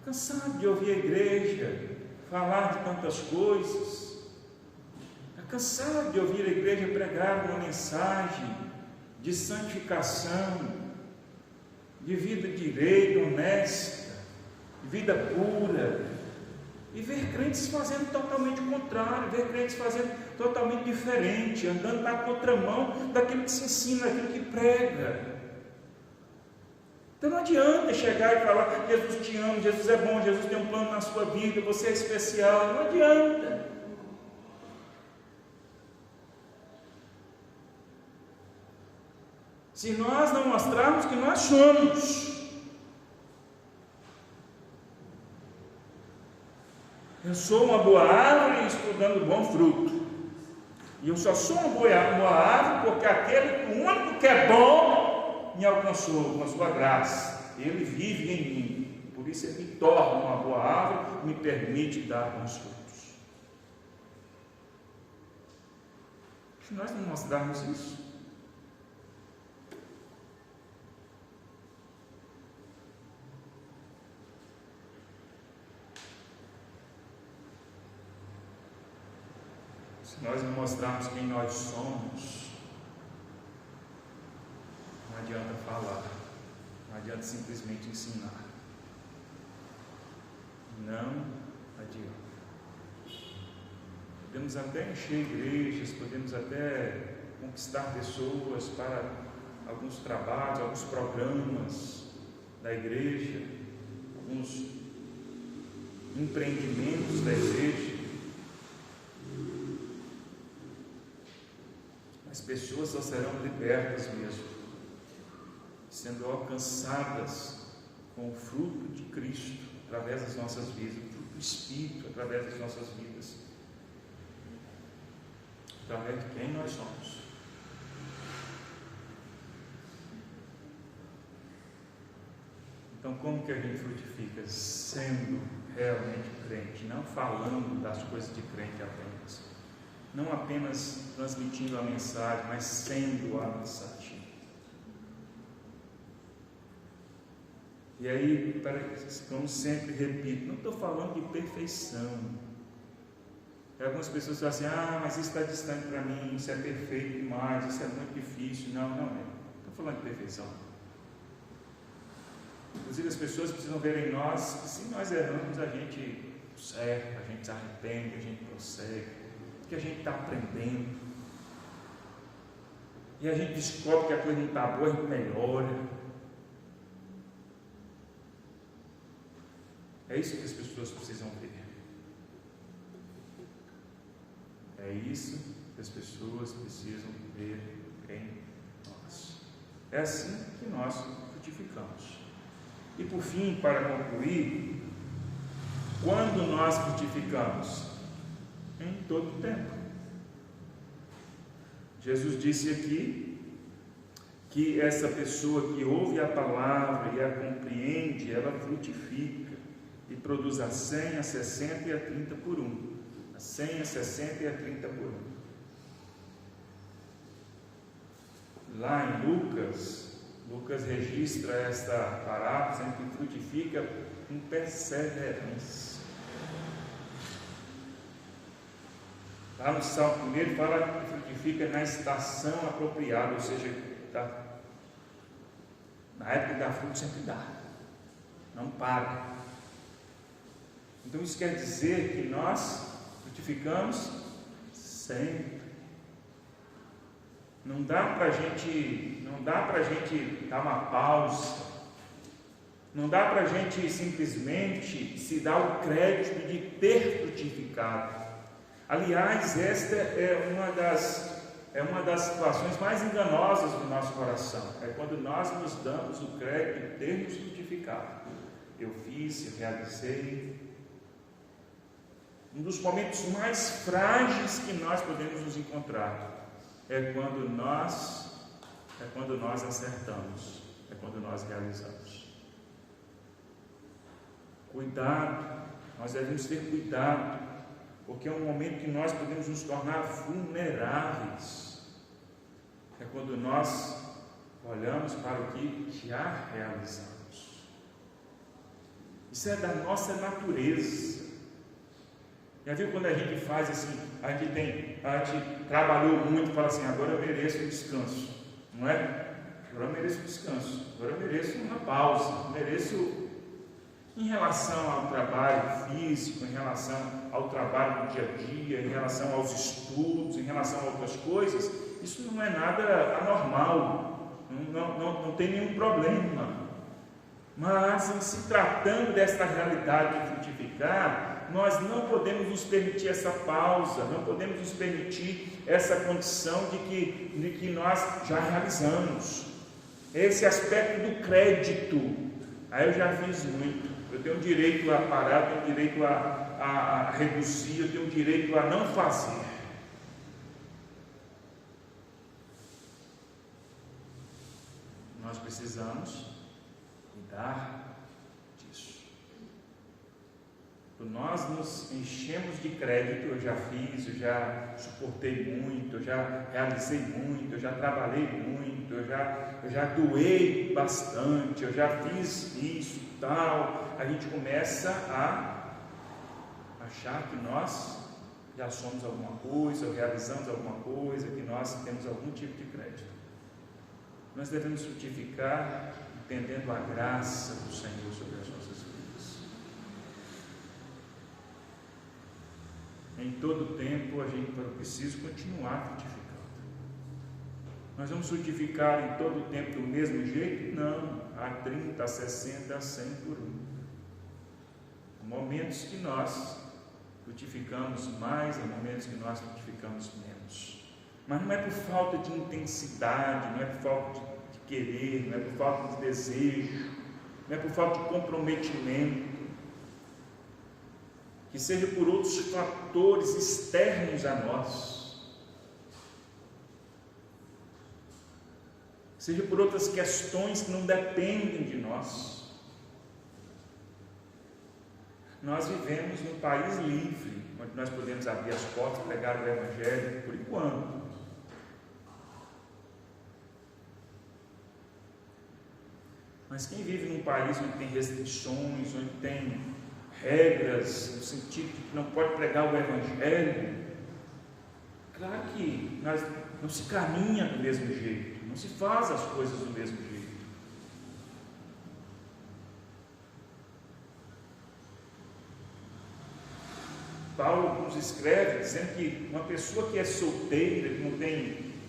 cansado de ouvir a igreja falar de tantas coisas, cansado de ouvir a igreja pregar uma mensagem de santificação, de vida direita, honesta, de vida pura, e ver crentes fazendo totalmente o contrário, ver crentes fazendo totalmente diferente, andando na contramão daquilo que se ensina, daquilo que prega. Então não adianta chegar e falar: Jesus te ama, Jesus é bom, Jesus tem um plano na sua vida, você é especial. Não adianta. Se nós não mostrarmos que nós somos. Eu sou uma boa árvore estudando bom fruto. E eu só sou uma boa árvore porque o único que é bom me alcançou com a sua graça. Ele vive em mim. Por isso ele me torna uma boa árvore, me permite dar bons frutos. Se nós não mostrarmos isso, se nós não mostrarmos quem nós somos, não adianta falar, não adianta simplesmente ensinar. Não adianta. Podemos até encher igrejas, podemos até conquistar pessoas para alguns trabalhos, alguns programas da igreja, alguns empreendimentos da igreja. As pessoas só serão libertas mesmo, sendo alcançadas com o fruto de Cristo, através das nossas vidas, o fruto do Espírito, através das nossas vidas, através de quem nós somos. Então, como que a gente frutifica? Sendo realmente crente, não falando das coisas de crente apenas, não apenas transmitindo a mensagem, mas sendo a mensagem. E aí, como sempre repito, não estou falando de perfeição. Algumas pessoas falam assim: mas isso está distante para mim, isso é perfeito demais, isso é muito difícil. Não é. Estou falando de perfeição. Inclusive as pessoas precisam ver em nós que, se nós erramos, a gente conserta, a gente se arrepende, a gente prossegue, que a gente está aprendendo, e a gente descobre que a coisa não está boa, a gente melhora. É isso que as pessoas precisam ver. É isso que as pessoas precisam ver em nós. É assim que nós frutificamos. E por fim, para concluir, quando nós frutificamos? Em todo tempo. Jesus disse aqui que essa pessoa que ouve a palavra e a compreende, ela frutifica e produz a 100, a 60 e a 30 por 1. A 100, a 60 e a 30 por 1. Lá em Lucas registra esta parábola dizendo que frutifica com perseverança. Lá no Salmo 1 fala que frutifica na estação apropriada, ou seja, na época que dá fruto sempre dá, não para. Então isso quer dizer que nós frutificamos sempre. Não dá para a gente dar uma pausa, não dá para a gente simplesmente se dar o crédito de ter frutificado. Aliás, esta é uma das situações mais enganosas do nosso coração, é quando nós nos damos o crédito de termos frutificado. Eu fiz, eu realizei. Um dos momentos mais frágeis que nós podemos nos encontrar é quando nós acertamos, é quando nós realizamos. Cuidado, nós devemos ter cuidado, porque é um momento que nós podemos nos tornar vulneráveis. É quando nós olhamos para o que já realizamos. Isso é da nossa natureza. Já viu quando a gente faz assim, a gente trabalhou muito e fala assim, agora eu mereço um descanso, não é? Agora eu mereço um descanso, agora eu mereço uma pausa, mereço em relação ao trabalho físico, em relação ao trabalho do dia a dia, em relação aos estudos, em relação a outras coisas, isso não é nada anormal, não tem nenhum problema. Mas em se tratando desta realidade de frutificar, nós não podemos nos permitir essa pausa, não podemos nos permitir essa condição de que nós já realizamos. Esse aspecto do crédito, aí eu já fiz muito, eu tenho direito a parar, eu tenho direito a reduzir, eu tenho direito a não fazer. Nós precisamos cuidar disso. Nós nos enchemos de crédito, eu já fiz, eu já suportei muito, eu já realizei muito, eu já trabalhei muito, eu já doei bastante, eu já fiz isso e tal. A gente começa a achar que nós já somos alguma coisa, ou realizamos alguma coisa, que nós temos algum tipo de crédito. Nós devemos frutificar entendendo a graça do Senhor sobre as nossas vidas. Em todo tempo a gente precisa continuar frutificando. Nós vamos frutificar em todo o tempo do mesmo jeito? Não, a 30, a 60, a 100 por um. Há momentos que nós frutificamos mais, há momentos que nós frutificamos menos. Mas não é por falta de intensidade, não é por falta de querer, não é por falta de desejo, não é por falta de comprometimento, que seja por outros fatores externos a nós, seja por outras questões que não dependem de nós. Nós vivemos num país livre, onde nós podemos abrir as portas, pregar o Evangelho, por enquanto. Mas quem vive num país onde tem restrições, onde tem regras, no sentido de que não pode pregar o Evangelho, claro que não se caminha do mesmo jeito, não se faz as coisas do mesmo jeito. Paulo nos escreve dizendo que uma pessoa que é solteira, que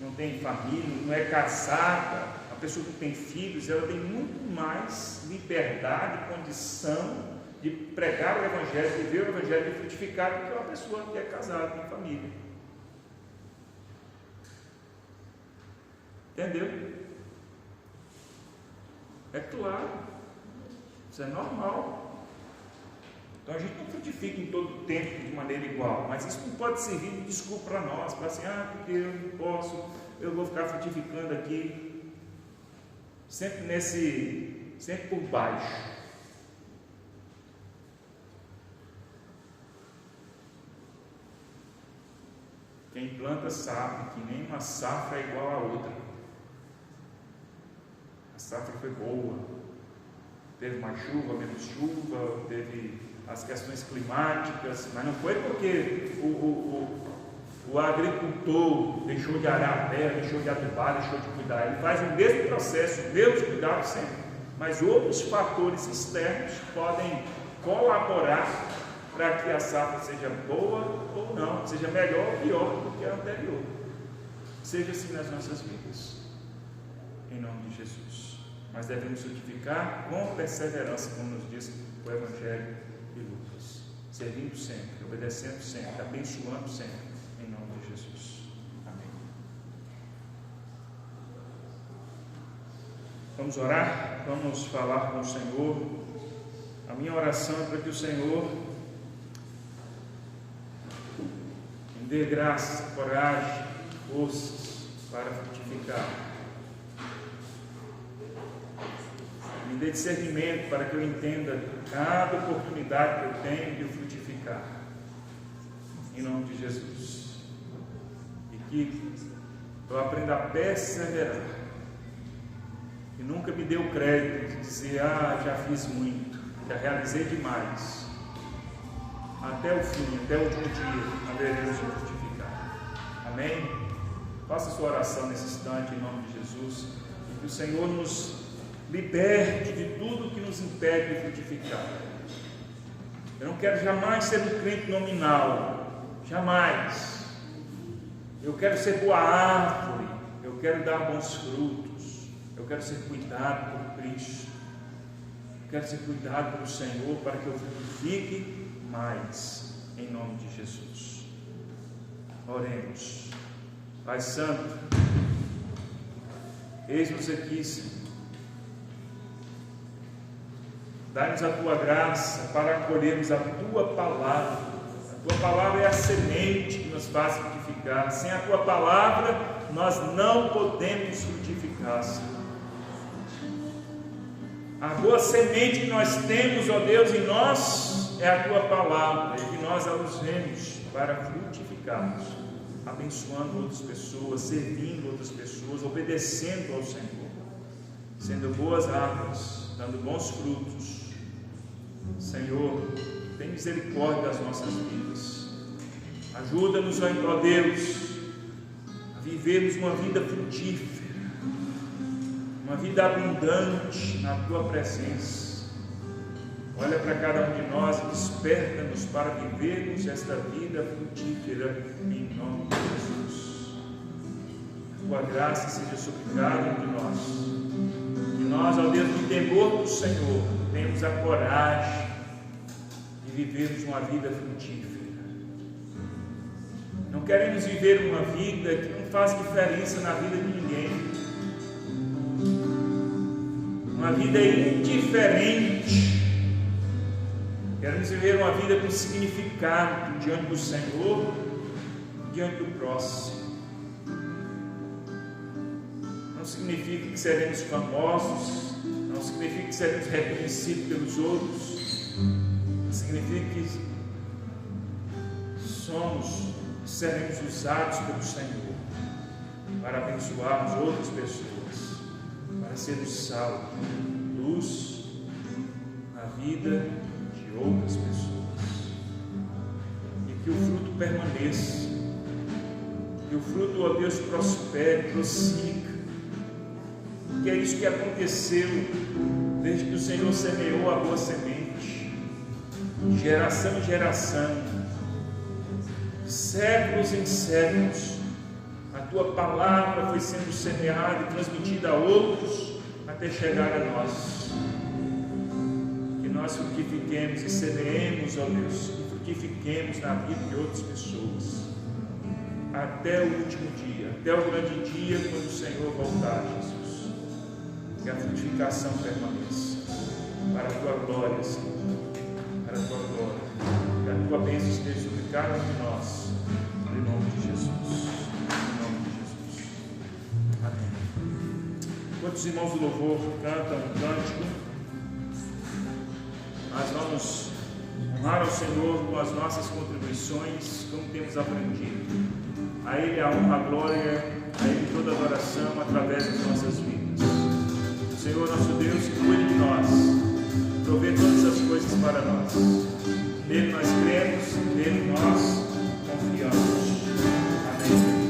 não tem família, não é casada, a pessoa que tem filhos, ela tem muito mais liberdade e condição de pregar o Evangelho, de viver o Evangelho e frutificar do que uma pessoa que é casada, tem família. Entendeu? É claro, isso é normal. Então a gente não frutifica em todo o tempo de maneira igual, mas isso não pode servir de desculpa para nós, para assim, porque eu não posso, eu vou ficar frutificando aqui, sempre por baixo. Quem planta sabe que nem uma safra é igual a outra. A safra foi boa, teve mais chuva, menos chuva, teve as questões climáticas, mas não foi porque o agricultor deixou de arar a terra, deixou de adubar, deixou de cuidar. Ele faz o mesmo processo, os mesmos cuidados sempre, mas outros fatores externos podem colaborar para que a safra seja boa ou não, seja melhor ou pior do que a anterior. Seja assim nas nossas vidas, em nome de Jesus. Mas devemos frutificar com perseverança, como nos diz o Evangelho de Lucas, servindo sempre, obedecendo sempre, abençoando sempre, em nome de Jesus. Amém. Vamos orar, vamos falar com o Senhor. A minha oração é para que o Senhor me dê graça, coragem, forças para frutificar. Me dê discernimento para que eu entenda cada oportunidade que eu tenho de frutificar, em nome de Jesus, e que eu aprenda a perseverar, e nunca me dê o crédito de dizer, já fiz muito, já realizei demais, até o fim, até o último dia, haveremos de frutificar. Amém? Faça sua oração nesse instante, em nome de Jesus, e que o Senhor nos liberte de tudo que nos impede de frutificar. Eu não quero jamais ser um crente nominal, jamais. Eu quero ser boa árvore, eu quero dar bons frutos, eu quero ser cuidado por Cristo, eu quero ser cuidado pelo Senhor para que eu frutifique mais, em nome de Jesus. Oremos. Pai Santo, eis-nos aqui, Senhor. Dá-nos a Tua graça para acolhermos a Tua palavra. A Tua palavra é a semente que nos faz frutificar. Sem a Tua palavra, nós não podemos frutificar, Senhor. A boa semente que nós temos, ó Deus, em nós é a Tua palavra, e que nós a usemos para frutificarmos, abençoando outras pessoas, servindo outras pessoas, obedecendo ao Senhor, sendo boas árvores, dando bons frutos. Senhor, tem misericórdia das nossas vidas. Ajuda-nos, ó Deus, a vivermos uma vida frutífera, uma vida abundante na Tua presença. Olha para cada um de nós e desperta-nos para vivermos esta vida frutífera em nome de Jesus. A Tua graça seja sobre cada um de nós. Que nós, ó Deus, no temor do Senhor, tenhamos a coragem de vivermos uma vida frutífera. Não queremos viver uma vida que não faz diferença na vida de ninguém. Uma vida indiferente. Queremos viver uma vida com significado diante do Senhor, diante do próximo. Não significa que seremos famosos, não significa que seremos reconhecidos pelos outros, significa que seremos usados pelo Senhor para abençoarmos outras pessoas, para sermos sal, luz na vida de outras pessoas, e que o fruto permaneça, que o fruto, ó Deus, prospere, prossiga, que é isso que aconteceu desde que o Senhor semeou a boa semente, de geração em geração, séculos em séculos, a Tua palavra foi sendo semeada e transmitida a outros até chegar a nós. Que nós frutifiquemos e semeemos, ó Deus, e frutifiquemos na vida de outras pessoas, até o último dia, até o grande dia quando o Senhor voltar, Jesus. Que a frutificação permaneça, para a Tua glória, Senhor, para a Tua glória, que a Tua bênção esteja sobre cada um de nós, em nome de Jesus, em nome de Jesus, amém. Enquanto os irmãos do louvor cantam um cântico, nós vamos honrar ao Senhor com as nossas contribuições, como temos aprendido. A Ele a honra, a glória, a Ele toda a adoração através das nossas vidas. O Senhor nosso Deus, que cuide de nós, provê todas as coisas para nós. Nele nós cremos, nele nós confiamos. Amém. Aleluia.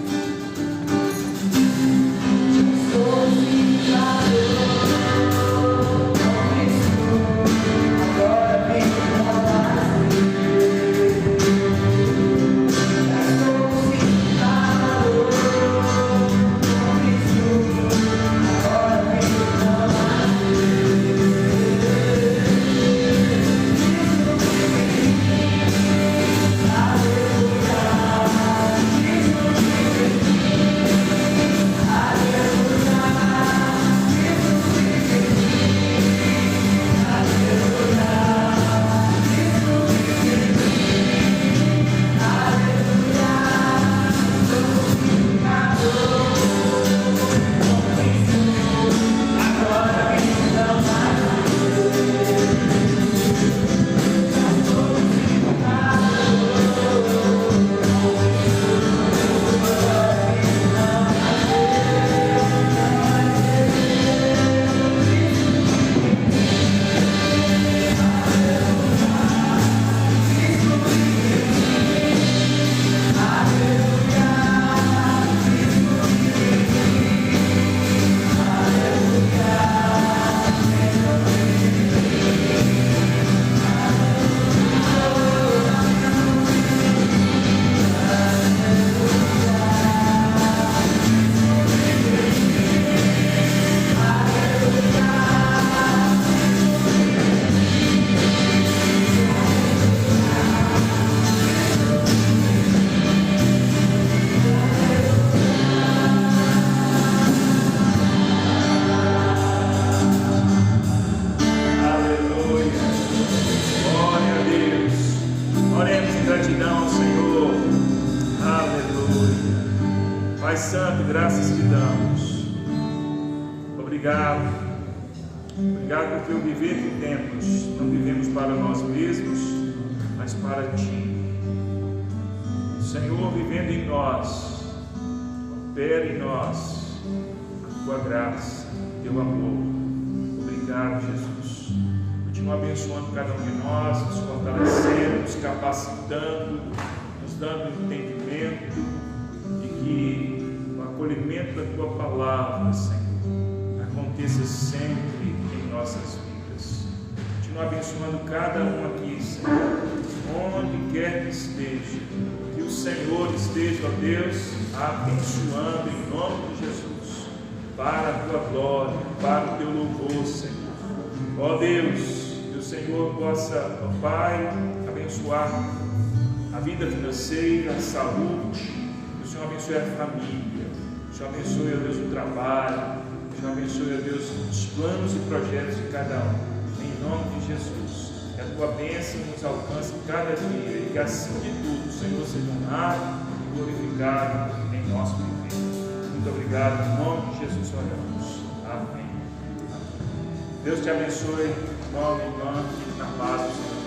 Pai Santo, graças te damos. Obrigado. Obrigado porque o viver que temos, não vivemos para nós mesmos, mas para Ti. Senhor, vivendo em nós, opera em nós a Tua graça, Teu amor. Obrigado, Jesus. Continua abençoando cada um de nós, nos fortalecendo, nos capacitando, nos dando entendimento de que o acolhimento da Tua palavra, Senhor, aconteça sempre em nossas vidas. Continua abençoando cada um aqui, Senhor, onde quer que esteja. Que o Senhor esteja, ó Deus, abençoando em nome de Jesus, para a Tua glória, para o Teu louvor, Senhor. Ó Deus, que o Senhor possa, ó Pai, abençoar a vida financeira, a saúde, que o Senhor abençoe a família, que o Senhor abençoe, ó Deus, o trabalho, que o Senhor abençoe, ó Deus, os planos e projetos de cada um, em nome de Jesus. Que a Tua bênção nos alcance cada dia e que, acima de tudo, o Senhor seja honrado e glorificado em nosso viver. Muito obrigado, em nome de Jesus oramos. Amém. Deus te abençoe, irmão e irmã, na paz do Senhor.